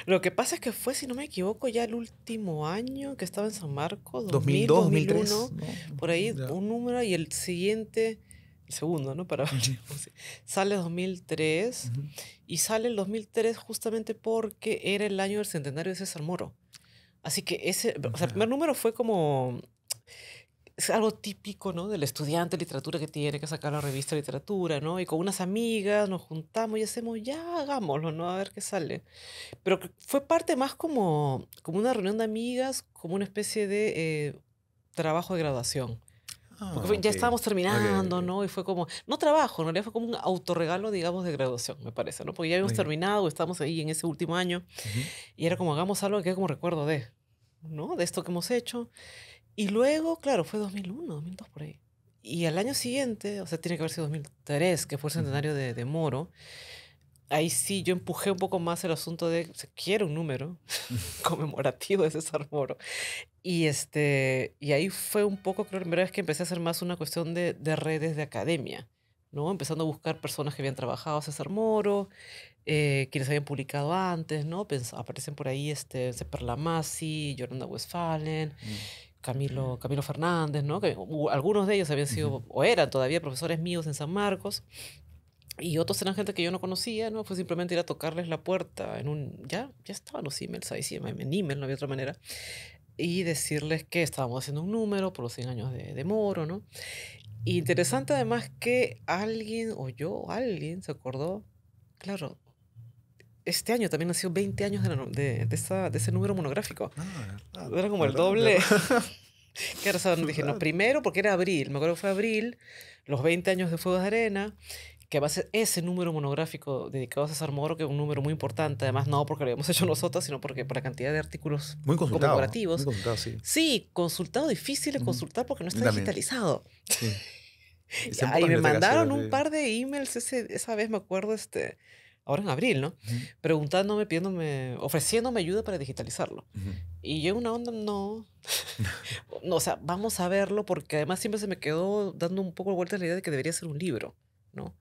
Lo que pasa es que fue, si no me equivoco, ya el último año que estaba en San Marcos, 2000, 2002, 2001, 2003, ¿no? por ahí Ya. un número y el siguiente, el segundo, ¿no? Para Ujú, sale 2003 ujú. y sale el 2003 justamente porque era el año del centenario de César Moro. Así que o sea, el primer Ya. número fue como, es algo típico, ¿no? Del estudiante de literatura que tiene que sacar la revista de literatura, ¿no? Y con unas amigas nos juntamos y hacemos, ya hagámoslo, ¿no? A ver qué sale. Pero que fue parte más como una reunión de amigas, como una especie de trabajo de graduación. Porque Ah, ya ok. estábamos Ok, terminando, ok. ¿no? Y fue como, no trabajo, en realidad fue como un autorregalo, digamos, de graduación, me parece, ¿no? Porque ya habíamos Ok. terminado, estábamos ahí en ese último año Ujú. y era como, hagamos algo que quede como recuerdo ¿no? De esto que hemos hecho. Y luego, claro, fue 2001, 2002 por ahí. Y al año siguiente, o sea, tiene que haber sido 2003, que fue el Ujú. centenario de Moro. Ahí sí yo empujé un poco más el asunto de, se quiere un número conmemorativo de César Moro. Y ahí fue un poco, creo, la primera vez que empecé a hacer más una cuestión de redes de academia, ¿no? Empezando a buscar personas que habían trabajado a César Moro, quienes habían publicado antes, ¿no? Aparecen por ahí Seper Lamassi, Yolanda Westphalen, Mm. Camilo Fernández, ¿no? Que algunos de ellos habían Ujú. sido, o eran todavía profesores míos en San Marcos, y otros eran gente que yo no conocía, ¿no? Fue simplemente ir a tocarles la puerta ya estaban los emails ahí, sí, en email, no había otra manera, y decirles que estábamos haciendo un número por los 100 años de Moro, ¿no? Interesante además que alguien se acordó, claro, este año también han sido 20 años de ese número monográfico. Ah, verdad, Era como el verdad, verdad. doble. Que ahora dije, no, Verdad. primero porque era abril, me acuerdo que fue abril, los 20 años de Fuegos de Arena, que va a ser ese número monográfico dedicado a César Moro, que es un número muy importante, además no porque lo habíamos hecho nosotros, sino porque por la cantidad de artículos Muy conmemorativos. consultado, sí. Sí, consultado, difícil de Ujú. consultar porque no Yo está también, digitalizado. sí. Está en Ya, y pocas me bibliotecas, mandaron pero un sí. par de emails esa vez, me acuerdo, ahora en abril, ¿no? Ujú, Preguntándome, pidiéndome, ofreciéndome ayuda para digitalizarlo. ujú. Y yo una onda, no. No, o sea, vamos a verlo porque además siempre se me quedó dando un poco vueltas la idea de que debería ser un libro, ¿no?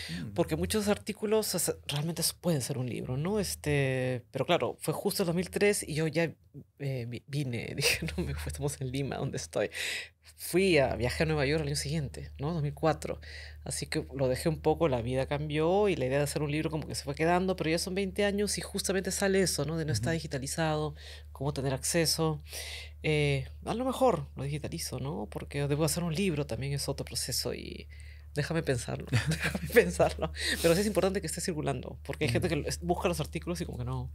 Mm. Porque muchos artículos realmente pueden ser un libro, ¿no? Pero claro, fue justo el 2003 y yo ya vine, dije, no, estamos en Lima, donde estoy. Viajé a Nueva York al año siguiente, ¿no? 2004. Así que lo dejé un poco, la vida cambió y la idea de hacer un libro como que se fue quedando, pero ya son 20 años y justamente sale eso, ¿no? De no estar Ujú. digitalizado, cómo tener acceso. A lo mejor lo digitalizo, ¿no? Porque debo hacer un libro, también es otro proceso y déjame pensarlo, déjame pensarlo. Pero sí es importante que esté circulando, porque hay gente que busca los artículos y como que no,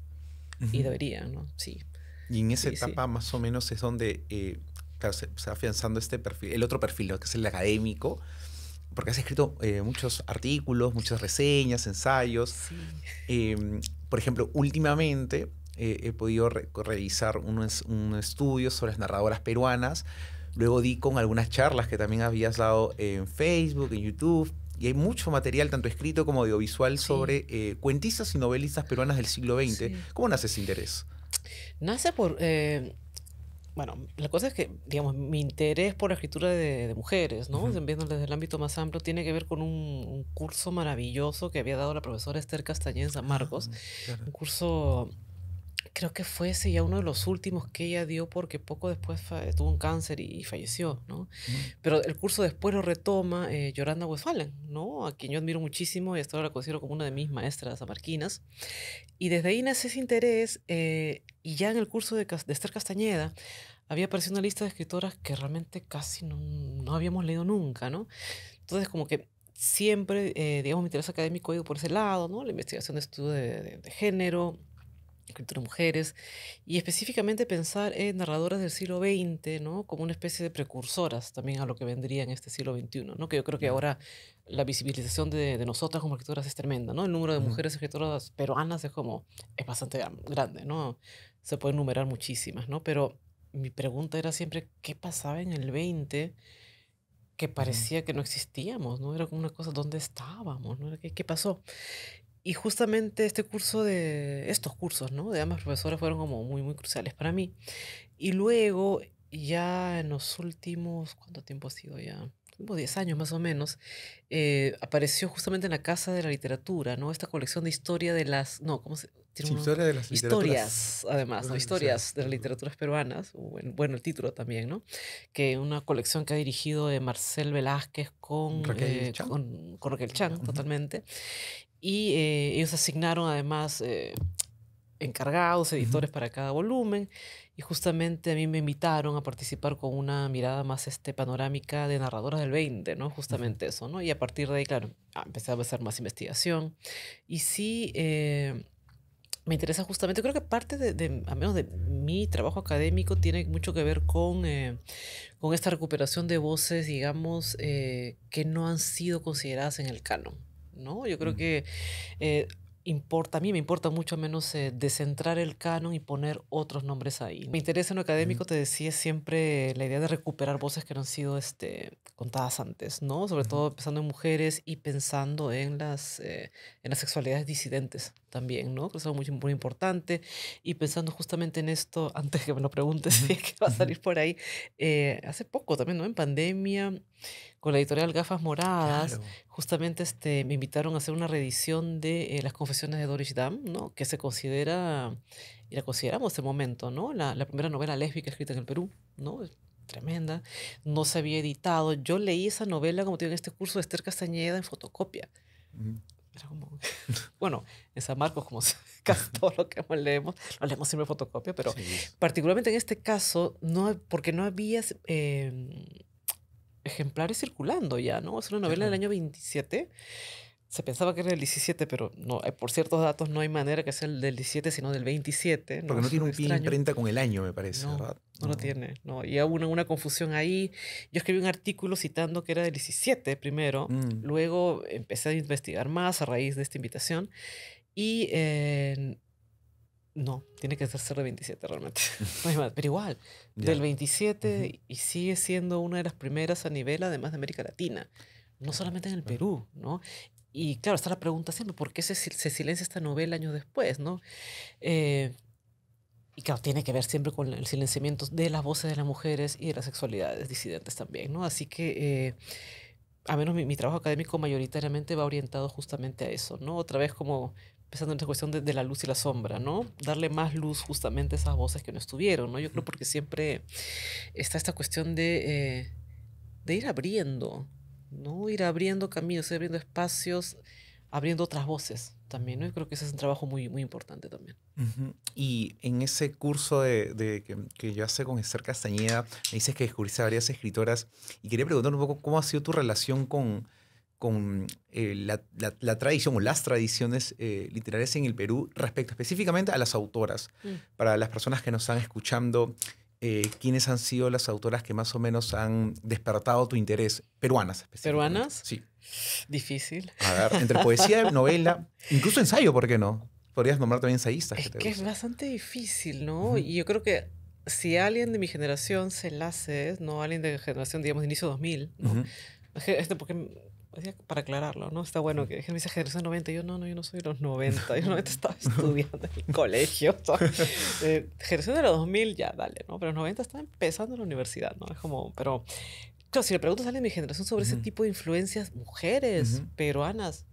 y Ujú. deberían, ¿no? Sí, Y en esa sí, sí. etapa más o menos es donde claro, se va afianzando este perfil, el otro perfil, ¿no? Que es el académico, porque has escrito muchos artículos, muchas reseñas, ensayos. Sí, Em, por ejemplo, últimamente he podido revisar un estudio sobre las narradoras peruanas. Luego di con algunas charlas que también habías dado en Facebook, en YouTube. Y hay mucho material, tanto escrito como audiovisual, sí, sobre cuentistas y novelistas peruanas del siglo XX. sí. ¿Cómo nace ese interés? Nace por, bueno, la cosa es que, digamos, mi interés por la escritura de mujeres, ¿no? Ujú. Viendo desde el ámbito más amplio, tiene que ver con un curso maravilloso que había dado la profesora Esther Castañeda en San Ah, Marcos. claro. Un curso, creo que fue ese ya uno de los últimos que ella dio porque poco después tuvo un cáncer y falleció, ¿no? Mm, Pero el curso después lo retoma Yolanda Westphalen, ¿no? A quien yo admiro muchísimo y hasta ahora la considero como una de mis maestras amarquinas. Y desde ahí nace ese interés y ya en el curso de Esther Castañeda había aparecido una lista de escritoras que realmente casi no habíamos leído nunca, ¿no? Entonces como que siempre, digamos, mi interés académico ha ido por ese lado, ¿no? La investigación de estudio de género, escritura de mujeres, y específicamente pensar en narradoras del siglo XX, ¿no? Como una especie de precursoras también a lo que vendría en este siglo XXI, ¿no? Que yo creo que ya. ahora la visibilización de nosotras como escritoras es tremenda, ¿no? El número de Ujú. mujeres escritoras peruanas es bastante grande, ¿no? Se pueden numerar muchísimas, ¿no? Pero mi pregunta era siempre, ¿qué pasaba en el 20 que Ujú. parecía que no existíamos, ¿no? Era como una cosa, ¿dónde estábamos, ¿no? ¿Qué pasó? Y justamente estos cursos, ¿no? De ambas profesoras fueron como muy, muy cruciales para mí. Y luego, ya en los últimos, ¿cuánto tiempo ha sido ya? Como 10 años más o menos, apareció justamente en la Casa de la Literatura, ¿no? Esta colección de historia de las, no, ¿cómo se? Tiene Sí, uno, historia de las literaturas. historias, además, ¿no? Historia de las Historias de las literaturas. literaturas peruanas, bueno, el título también, ¿no? Que una colección que ha dirigido Marcel Velázquez Raquel Chan. con Raquel Chan, Ujú. totalmente. Y ellos asignaron además encargados, Ujú. editores para cada volumen, y justamente a mí me invitaron a participar con una mirada más panorámica de narradoras del 20, ¿no? Ujú. Justamente eso, ¿no? Y a partir de ahí, claro, empecé a hacer más investigación. Y sí, me interesa justamente, creo que parte al menos de mi trabajo académico, tiene mucho que ver con esta recuperación de voces, digamos, que no han sido consideradas en el canon, ¿no? Yo creo Mm, que eh, a mí me importa mucho menos descentrar el canon y poner otros nombres ahí. Mi interés en lo ujú. académico, te decía, es siempre la idea de recuperar voces que no han sido contadas antes, ¿no? Sobre Ujú. todo pensando en mujeres y pensando en las sexualidades disidentes también, ¿no? Que es algo muy, muy importante. Y pensando justamente en esto, antes que me lo preguntes Ujú. si es que va a Ujú. salir por ahí, hace poco también, ¿no? En pandemia, con la editorial Gafas Moradas, Claro. justamente me invitaron a hacer una reedición de Las Confesiones de Doris Dam, ¿no? Que se considera, y la consideramos de momento, ¿no? La primera novela lésbica escrita en el Perú, ¿no? Es tremenda. No se había editado. Yo leí esa novela, como te digo, en este curso de Esther Castañeda en fotocopia. Ujú. Era como, bueno, en San Marcos, como casi todo lo que leemos, lo leemos siempre en fotocopia, pero Sí. particularmente en este caso, porque no había ejemplares circulando ya, ¿no? Es una novela del Claro. año 27. Se pensaba que era del 17, pero no, por ciertos datos no hay manera que sea el del 17, sino del 27, Porque ¿no? no tiene un pie de Extraño. imprenta con el año, me parece, No, ¿verdad? no lo No. tiene, no. Y hubo una confusión ahí. Yo escribí un artículo citando que era del 17 primero, Mm, luego empecé a investigar más a raíz de esta invitación y no, tiene que ser de 27 realmente. No hay más, pero igual, del ya. Ujú. 27 y sigue siendo una de las primeras a nivel además de América Latina, no Claro, solamente en el claro. Perú, ¿no? Y claro, está la pregunta siempre, ¿por qué se silencia esta novela años después, ¿no? Eh, y claro, tiene que ver siempre con el silenciamiento de las voces de las mujeres y de las sexualidades disidentes también, ¿no? Así que a menos mi trabajo académico mayoritariamente va orientado justamente a eso, ¿no? Otra vez como pensando en esta cuestión de la luz y la sombra, ¿no? Darle más luz justamente a esas voces que no estuvieron, ¿no? Yo creo porque siempre está esta cuestión de ir abriendo, ¿no? Ir abriendo caminos, ir abriendo espacios, abriendo otras voces también, ¿no? Yo creo que ese es un trabajo muy, muy importante también. Ujú. Y en ese curso que yo hace con Esther Castañeda, me dices que descubriste a varias escritoras y quería preguntar un poco cómo ha sido tu relación con la tradición o las tradiciones literarias en el Perú respecto específicamente a las autoras. Mm. Para las personas que nos están escuchando, ¿quiénes han sido las autoras que más o menos han despertado tu interés? Peruanas específicamente. ¿Peruanas? Sí. Difícil. A ver, entre poesía, novela, incluso ensayo, ¿por qué no? Podrías nombrar también ensayistas que Es te que es gustan. bastante difícil, ¿no? Ujú, Y yo creo que si alguien de mi generación se la hace, ¿no? Alguien de generación, digamos, de inicio 2000, ¿no? ujú, Porque, para aclararlo, ¿no? Está bueno ujú. que me dice generación 90. Y yo, no, yo no soy de los 90. Yo 90 estaba estudiando en el colegio. O sea, generación de los 2000, ya, dale, ¿no? Pero los 90 estaba empezando la universidad, ¿no? Es como, pero, claro, si le preguntas a alguien de mi generación sobre ese Ujú, tipo de influencias, mujeres ujú. peruanas,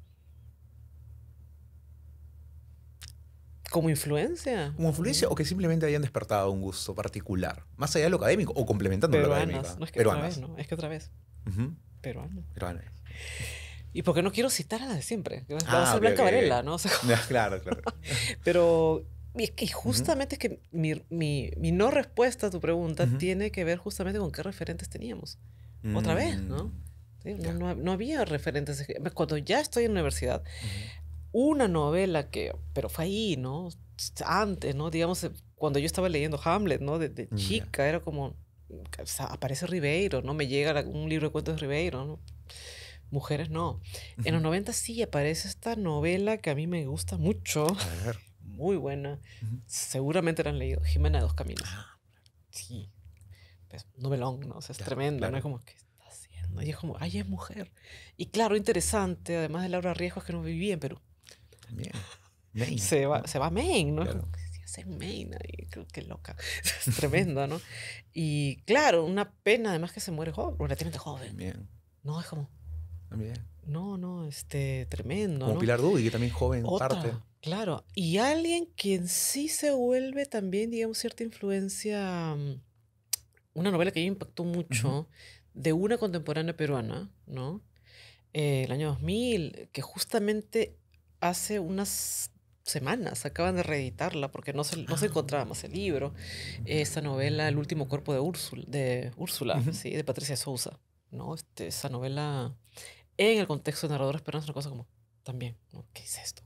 como influencia. Como influencia o que simplemente hayan despertado un gusto particular, más allá de lo académico o complementando lo académico. Peruanas, no es que otra vez, Peruanas. ¿no? Es que otra vez, Ujú, peruanas. peruanas. Y porque no quiero citar a la de siempre, que va a Ah, ser ok, Blanca Varela, ok. ¿no? O sea, Ya, claro, claro. pero y es que Ujú, justamente es que mi no respuesta a tu pregunta ujú. tiene que ver justamente con qué referentes teníamos. Otra vez, ¿no? Mm, Sí, ya. no había referentes. Cuando ya estoy en la universidad, Ujú, una novela pero fue ahí, ¿no? Antes, ¿no? Digamos, cuando yo estaba leyendo Hamlet, ¿no? De ya. chica, era como, o sea, aparece Ribeiro, ¿no? Me llega un libro de cuentos de Ribeiro, ¿no? Mujeres no. En Ujú. los 90 sí aparece esta novela que a mí me gusta mucho, A ver. muy buena. Ujú. Seguramente la han leído, Jimena de Dos Caminos. Ah, Sí, pues, novelón, ¿no? O sea, es ya, tremendo, ¿no? Es claro. como, ¿qué está haciendo? Y es como, ay, es mujer. Y claro, interesante, además de Laura Riesgos, que no vivía en Perú. También. Maine, ¿no? Se va a Maine, ¿no? Es como, Claro. ¿qué hace en Maine? Ahí? Creo que loca. Es tremendo, ¿no? Y claro, una pena además que se muere joven, relativamente joven. También. No, es como, También. no, tremendo, Como ¿no? Pilar Dudy, que también joven parte. Otra, claro. Y alguien quien sí se vuelve también, digamos, cierta influencia, una novela que a mí me impactó Ujú. mucho, de una contemporánea peruana, ¿no? El año 2000, que justamente hace unas semanas acaban de reeditarla porque no se Ah, encontraba más el libro. Esta novela, El último cuerpo de Úrsula, ujú. ¿sí? De Patricia Sousa, ¿no? Esa novela en el contexto de narradores peruanos es una cosa como, también, ¿no? ¿Qué es esto?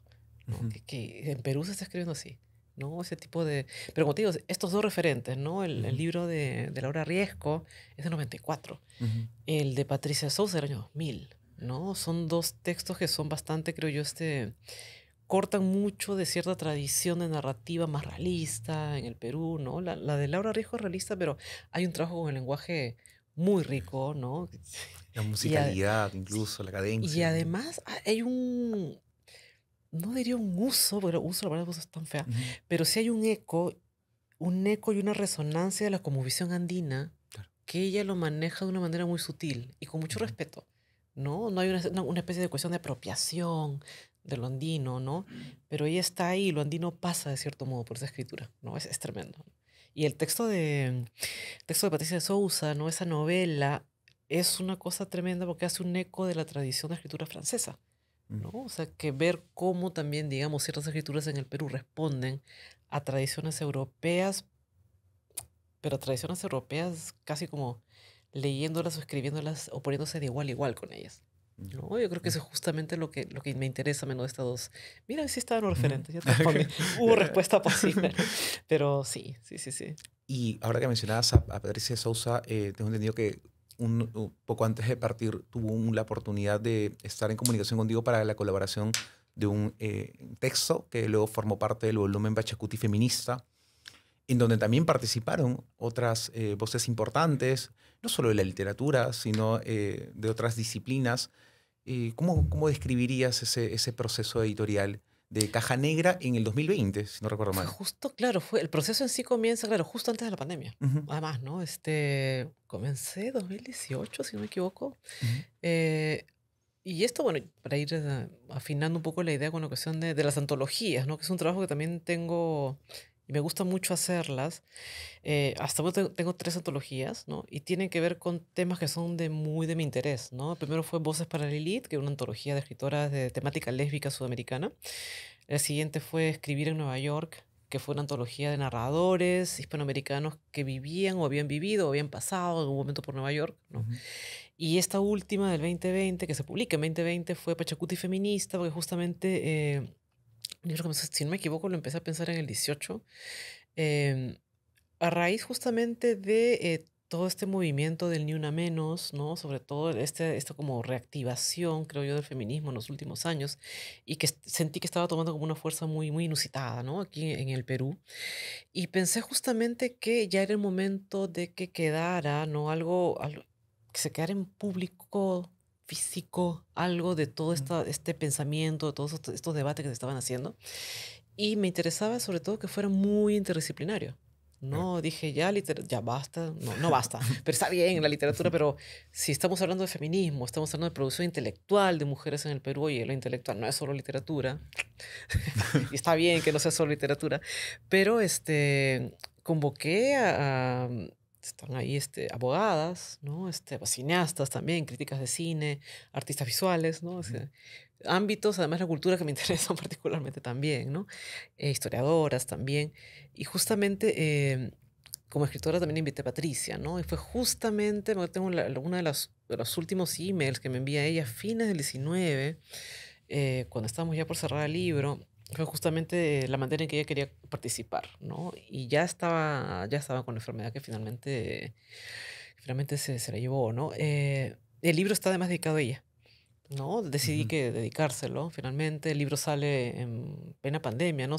¿No? Ujú, Que en Perú se está escribiendo así, ¿no? Ese tipo de... Pero como te digo, estos dos referentes, ¿no? El ujú, libro de Laura Riesco es de 94, ujú. el de Patricia Sousa del año 2000, ¿no? Son dos textos que son bastante, creo yo, cortan mucho de cierta tradición de narrativa más realista en el Perú, ¿no? La de Laura Riesco es realista, pero hay un trabajo con el lenguaje muy rico, ¿no? La Y, a- musicalidad, sí, incluso, la y cadencia, ¿no? además hay no diría un uso, pero uso, la verdad, uso es tan fea, Ujú, pero sí hay un eco y una resonancia de la cosmovisión andina claro. que ella lo maneja de una manera muy sutil y con mucho Ujú, respeto, ¿no? No hay una especie de cuestión de apropiación de lo andino, ¿no? Pero ella está ahí y lo andino pasa de cierto modo por esa escritura, ¿no? Es tremendo. Y el texto de Patricia de Sousa, ¿no? Esa novela es una cosa tremenda porque hace un eco de la tradición de escritura francesa, ujú. ¿no? O sea, que ver cómo también, digamos, ciertas escrituras en el Perú responden a tradiciones europeas, pero tradiciones europeas casi como leyéndolas o escribiéndolas o poniéndose de igual a igual con ellas. Ya. ¿No? Yo creo que eso es justamente lo que me interesa menos de estas dos. Mira, sí estaban los Ujú. referentes, ya te respondí. Hubo respuesta posible, ¿no? Pero sí, sí, sí, sí. Y ahora que mencionabas a Patricia Sousa, tengo entendido que un poco antes de partir tuvo la oportunidad de estar en comunicación contigo para la colaboración de un texto que luego formó parte del volumen Pachacuti Feminista, en donde también participaron otras voces importantes, no solo de la literatura, sino de otras disciplinas. ¿Cómo describirías ese proceso editorial de Caja Negra en el 2020, si no recuerdo Fue mal. justo, claro, el proceso en sí comienza, claro, justo antes de la pandemia. Ujú, Además, ¿no? Comencé 2018, si no me equivoco. ujú, Eh, y esto, bueno, para ir afinando un poco la idea con la cuestión de las antologías, ¿no? Que es un trabajo que también tengo y me gusta mucho hacerlas. Hasta ahora tengo tres antologías, ¿no? Y tienen que ver con temas que son muy de mi interés, ¿no? Primero fue Voces para Lilith, que es una antología de escritoras de temática lésbica sudamericana. El siguiente fue Escribir en Nueva York, que fue una antología de narradores hispanoamericanos que vivían o habían vivido o habían pasado en algún momento por Nueva York, ¿no? ujú. Y esta última del 2020, que se publica en 2020, fue Pachacuti Feminista, porque justamente, yo creo que, si no me equivoco, lo empecé a pensar en el 18, em, a raíz justamente de todo este movimiento del Ni Una Menos, ¿no? Sobre todo esta como reactivación, creo yo, del feminismo en los últimos años, y que sentí que estaba tomando como una fuerza muy inusitada, ¿no? Aquí en el Perú. Y pensé justamente que ya era el momento de que quedara, ¿no? Que se quedara en público, físico, algo de todo Mm, este pensamiento, de todos estos debates que se estaban haciendo. Y me interesaba sobre todo que fuera muy interdisciplinario. claro. No, dije, ya basta, no, no basta, pero está bien la literatura, pero si estamos hablando de feminismo, estamos hablando de producción intelectual de mujeres en el Perú, y lo intelectual no es solo literatura, y está bien que no sea solo literatura, pero convoqué están ahí abogadas, ¿no? Pues, cineastas también, críticas de cine, artistas visuales, ¿no? O Ujú. sea, ámbitos, además la cultura que me interesan particularmente también, ¿no? Historiadoras también. Y justamente como escritora también invité a Patricia, ¿no? Y fue justamente, tengo una de los últimos emails que me envía ella a fines del 19, cuando estábamos ya por cerrar el libro, fue justamente la manera en que ella quería participar, ¿no? Y ya estaba con la enfermedad que finalmente se la llevó, ¿no? El libro está además dedicado a ella, ¿no? Decidí Ujú. que dedicárselo, finalmente. El libro sale en plena pandemia, ¿no?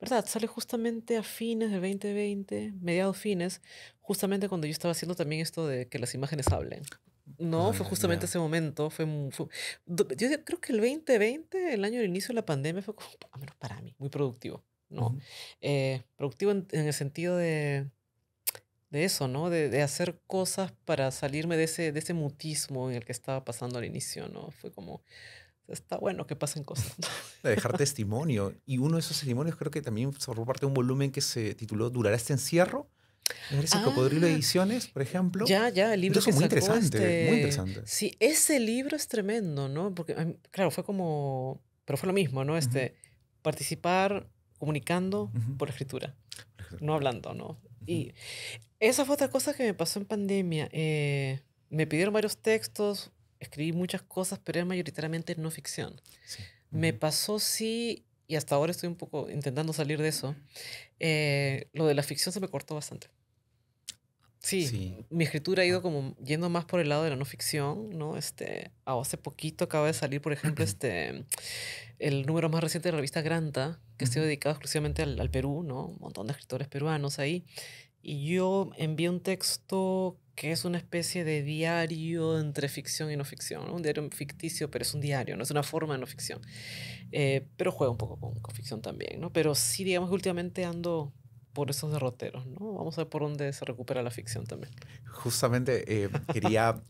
¿Verdad? Sale justamente a fines del 2020, mediados fines, justamente cuando yo estaba haciendo también esto de que las imágenes hablen. No, fue Ah, justamente ya. ese momento, creo que el 2020, el año del inicio de la pandemia, fue como, al menos para mí, muy productivo, ¿no? Ujú. Productivo en el sentido de eso, ¿no? De hacer cosas para salirme de ese mutismo en el que estaba pasando al inicio, ¿no? Fue como, está bueno que pasen cosas, ¿no? De dejar testimonio. Y uno de esos testimonios creo que también formó parte de un volumen que se tituló ¿Durará este encierro? Me parece Cocodrilo Ah, Ediciones, por ejemplo. ya, el Un libro texto que muy sacó interesante, muy interesante. Sí, ese libro es tremendo, ¿no? Porque, claro, pero fue lo mismo, ¿no? Ujú, Participar comunicando ujú, por escritura, por no ejemplo. hablando, ¿no? Ujú, Y esa fue otra cosa que me pasó en pandemia. Me pidieron varios textos, escribí muchas cosas, pero era mayoritariamente no ficción. sí. Me Ujú, pasó, sí, y hasta ahora estoy un poco intentando salir de eso. Lo de la ficción se me cortó bastante. Sí, sí. mi escritura ha ido Ah, como yendo más por el lado de la no ficción, ¿no? Hace poquito acaba de salir, por ejemplo, el número más reciente de la revista Granta, que estoy ujú, dedicado exclusivamente al Perú, ¿no? Un montón de escritores peruanos ahí. Y yo envié un texto que es una especie de diario entre ficción y no ficción, ¿no? Un diario ficticio, pero es un diario, no es una forma de no ficción. Pero juega un poco con ficción también, ¿no? Pero sí, digamos que últimamente ando por esos derroteros, ¿no? Vamos a ver por dónde se recupera la ficción también. justamente quería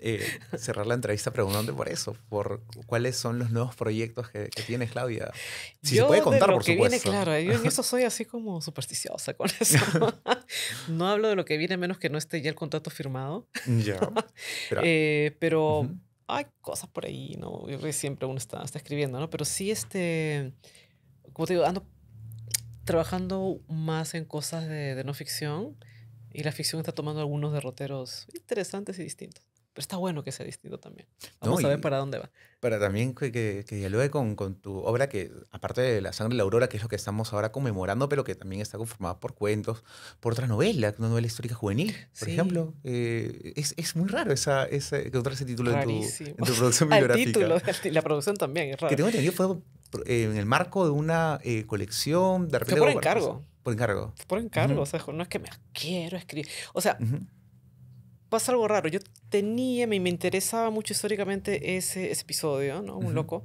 cerrar la entrevista preguntándote por eso, por cuáles son los nuevos proyectos que tienes, Claudia. Si se puede Yo de contar, lo por que viene, supuesto. claro, yo en eso soy así como supersticiosa con eso. No hablo de lo que viene a menos que no esté ya el contrato firmado. Ya, pero... Pero ujú, hay cosas por ahí, ¿no? Yo creo que siempre uno está escribiendo, ¿no? Pero sí, como te digo, ando trabajando más en cosas de no ficción, y la ficción está tomando algunos derroteros interesantes y distintos. Pero está bueno que sea distinto también. ¿no? Vamos a ver para dónde va. Para también que dialogue con tu obra, que aparte de La sangre de la aurora, que es lo que estamos ahora conmemorando, pero que también está conformada por cuentos, por otra novela, una novela histórica juvenil, por Sí, ejemplo. Es muy raro que encontrar ese título rarísimo. en tu producción Al bibliográfica. título, la producción también es Que raro. tengo entendido fue en el marco de una colección, de Fue repente por como para pasar, encargo. por encargo. Fue por encargo. Ujú, O sea, no es que me quiero escribir. O sea, ujú, pasa algo raro. Yo me interesaba mucho históricamente ese episodio, ¿no? Muy ujú, loco.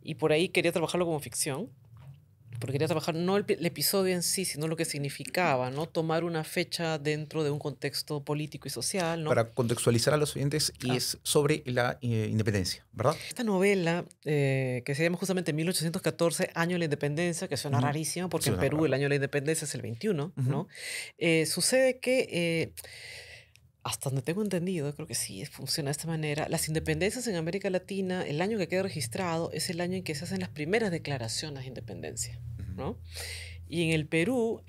Y por ahí quería trabajarlo como ficción. porque quería trabajar no el episodio en sí, sino lo que significaba, ¿no? Tomar una fecha dentro de un contexto político y social, ¿no? Para contextualizar a los oyentes, y Ah, es sobre la independencia, ¿verdad? esta novela, que se llama justamente 1814, Año de la Independencia, que suena Ujú. rarísimo porque Sí, en una Perú el rara. Año de la Independencia es el 21, Ujú. ¿no? Sucede que, hasta donde tengo entendido, creo que sí funciona de esta manera, las independencias en América Latina, el año que queda registrado es el año en que se hacen las primeras declaraciones de independencia, Ujú. ¿no? Y en el Perú,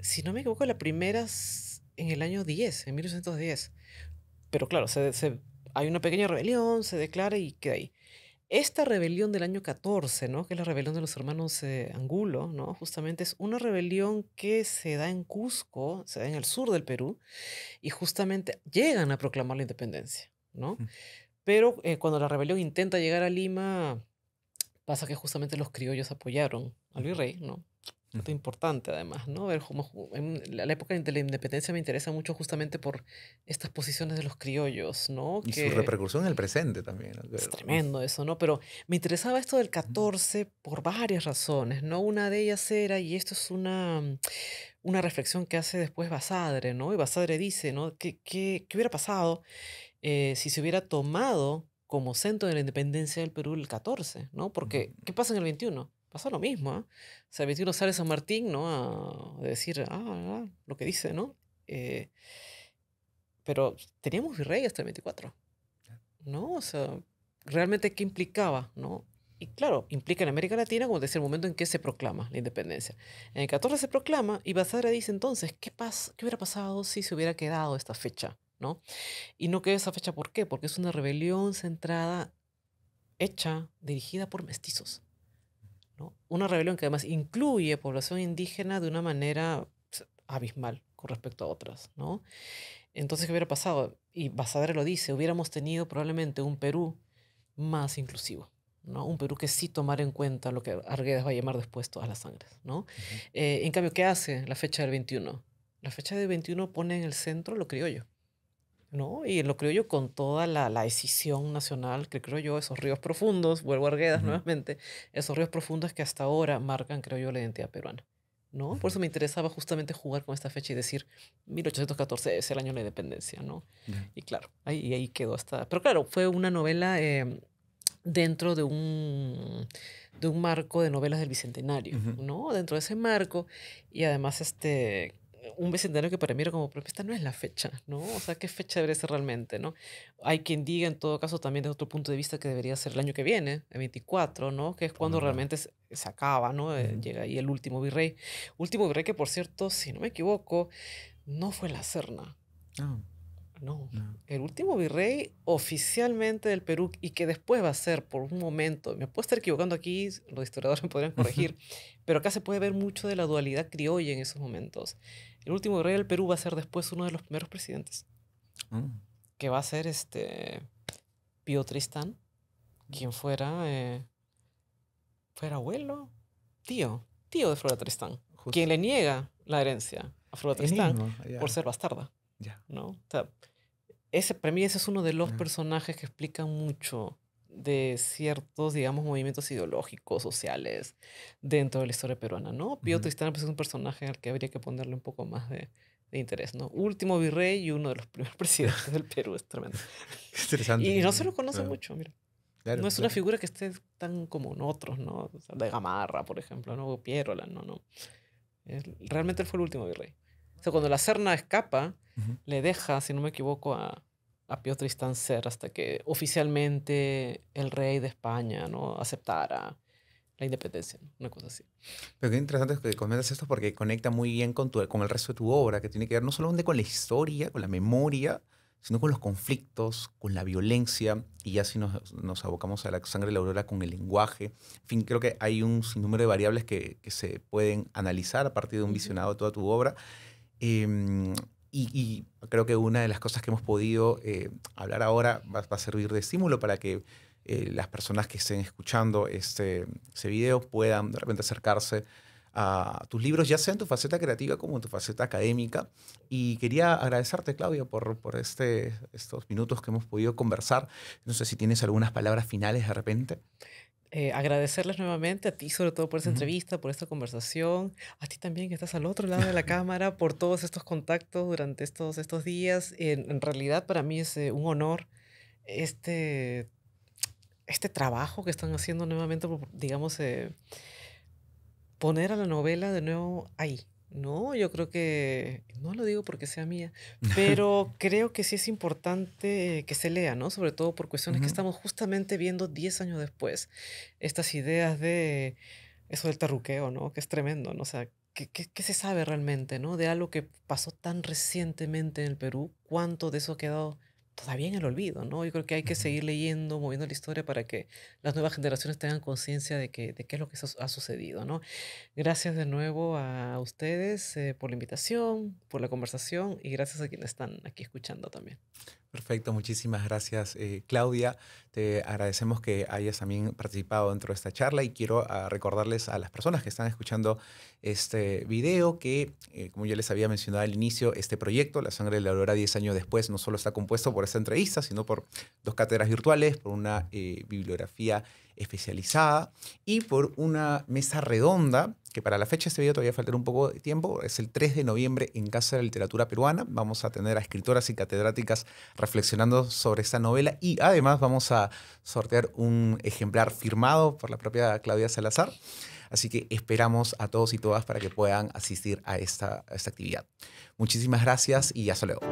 si no me equivoco, la primera es en el año 10, en 1810. Pero claro, hay una pequeña rebelión, se declara y queda ahí. Esta rebelión del año 14, ¿no? Que es la rebelión de los hermanos Angulo, ¿no? Justamente es una rebelión que se da en Cusco, se da en el sur del Perú, y justamente llegan a proclamar la independencia, ¿no? Ujú. Pero cuando la rebelión intenta llegar a Lima, pasa que justamente los criollos apoyaron al Ujú. virrey, ¿no? Dato Ujú. importante además, ¿no? Ver cómo en la época de la independencia me interesa mucho justamente por estas posiciones de los criollos, ¿no? Y su Que repercusión en el presente también, ¿no? es tremendo eso, ¿no? Pero me interesaba esto del Ujú. 14 por varias razones, ¿no? Una de ellas era, y esto es una reflexión que hace después Basadre, ¿no? Y Basadre dice, ¿no? ¿Qué hubiera pasado si se hubiera tomado como centro de la independencia del Perú el 14, ¿no? Ujú. Porque, ¿qué pasa en el 21? Pasa lo mismo, ¿ah? O sea, el 21 sale San Martín, ¿no? A decir, lo que dice, ¿no? Eh, pero teníamos virrey hasta el 24, ¿no? O sea, realmente, ¿qué implicaba, no? Y claro, implica en América Latina, como decía, el momento en que se proclama la independencia. En el 14 se proclama y Basadre dice entonces, ¿qué hubiera pasado si se hubiera quedado esta fecha, ¿no? Y no quedó esa fecha, ¿por qué? Porque es una rebelión centrada, hecha, dirigida por mestizos, ¿no? Una rebelión que además incluye población indígena de una manera abismal con respecto a otras, ¿no? Entonces, ¿qué hubiera pasado? Y Basadre lo dice, hubiéramos tenido probablemente un Perú más inclusivo, ¿no? Un Perú que sí tomara en cuenta lo que Arguedas va a llamar después todas las sangres, ¿no? Ujú. En cambio, ¿qué hace la fecha del 21? La fecha del 21 pone en el centro lo criollo, ¿no? Y lo creo yo con toda la decisión nacional, que creo yo, esos ríos profundos, vuelvo a Arguedas Ujú. nuevamente, esos ríos profundos que hasta ahora marcan, creo yo, la identidad peruana, ¿no? Por Ujú. eso me interesaba justamente jugar con esta fecha y decir, 1814 es el año de la independencia, ¿no? Ya. Y claro, ahí quedó hasta... Pero claro, fue una novela dentro de un marco de novelas del Bicentenario, Ujú. ¿no? Dentro de ese marco, y además un bicentenario que para mí era como, pero esta no es la fecha, ¿no? O sea, ¿qué fecha debería ser realmente, no? Hay quien diga, en todo caso, también desde otro punto de vista, que debería ser el año que viene, el 24, ¿no? Que es Por cuando un lado. realmente se acaba, ¿no? Ujú. Llega ahí el último virrey. Último virrey que, por cierto, si no me equivoco, no fue la Serna. Ah, No, no. el último virrey oficialmente del Perú y que después va a ser por un momento, me puedo estar equivocando aquí, los historiadores me podrían Ujú. corregir, pero acá se puede ver mucho de la dualidad criolla en esos momentos. El último virrey del Perú va a ser después uno de los primeros presidentes, Mm. que va a ser Pío Tristán, quien fuera abuelo, tío de Flora Tristán, quien Justo. le niega la herencia a Flora El Tristán mismo, por ya. ser bastarda, Ya. ¿no? O sea, para mí ese es uno de los Ya. personajes que explican mucho de ciertos, digamos, movimientos ideológicos, sociales, dentro de la historia peruana, ¿no? Pío Ujú. Tristán pues, es un personaje al que habría que ponerle un poco más de interés, ¿no? Último virrey y uno de los primeros presidentes del Perú, es tremendo. Qué interesante. Y no se lo conoce Claro, mucho, mira. claro, No es una claro. figura que esté tan como en otros, ¿no? O sea, de Gamarra, por ejemplo, ¿no? O Piérola, no, no. Realmente él fue el último virrey. O sea, cuando la Serna escapa, Ujú. le deja, si no me equivoco, a Piotr Tristan ser hasta que oficialmente el rey de España, ¿no? Aceptara la independencia, ¿no? Una cosa así. Pero qué interesante que comentas esto porque conecta muy bien con el resto de tu obra, que tiene que ver no solamente con la historia, con la memoria, sino con los conflictos, con la violencia, y ya si nos abocamos a la sangre de la aurora con el lenguaje. En fin, creo que hay un sinnúmero de variables que se pueden analizar a partir de un Ujú. visionado de toda tu obra. Em, y creo que una de las cosas que hemos podido hablar ahora va a servir de estímulo para que las personas que estén escuchando este video puedan de repente acercarse a tus libros, ya sea en tu faceta creativa como en tu faceta académica. Y quería agradecerte, Claudia, por estos minutos que hemos podido conversar. No sé si tienes algunas palabras finales de repente. Agradecerles nuevamente a ti, sobre todo por esa Ujú. entrevista, por esta conversación, a ti también que estás al otro lado de la cámara, por todos estos contactos durante estos días. En realidad para mí es un honor este, este trabajo que están haciendo nuevamente, digamos, poner a la novela de nuevo ahí, ¿no? Yo creo que, no lo digo porque sea mía, pero creo que sí es importante que se lea, ¿no? Sobre todo por cuestiones que Ujú. estamos justamente viendo 10 años después. Estas ideas de eso del terruqueo, ¿no? Que es tremendo, ¿no? O sea, ¿qué se sabe realmente, ¿no? De algo que pasó tan recientemente en el Perú, ¿cuánto de eso ha quedado todavía en el olvido, ¿no? Yo creo que hay que Ujú. seguir leyendo, moviendo la historia para que las nuevas generaciones tengan conciencia de qué es lo que ha sucedido, ¿no? Gracias de nuevo a ustedes por la invitación, por la conversación y gracias a quienes están aquí escuchando también. Perfecto, muchísimas gracias, Claudia. Te agradecemos que hayas también participado dentro de esta charla y quiero recordarles a las personas que están escuchando este video que, como ya les había mencionado al inicio, este proyecto, La Sangre de la Aurora 10 años después, no solo está compuesto por esta entrevista, sino por 2 cátedras virtuales, por una bibliografía especializada y por una mesa redonda, que para la fecha de este video todavía faltará un poco de tiempo, es el 3 de noviembre en Casa de la Literatura Peruana. Vamos a tener a escritoras y catedráticas reflexionando sobre esta novela y además vamos a sortear un ejemplar firmado por la propia Claudia Salazar. Así que esperamos a todos y todas para que puedan asistir a esta actividad. Muchísimas gracias y hasta luego.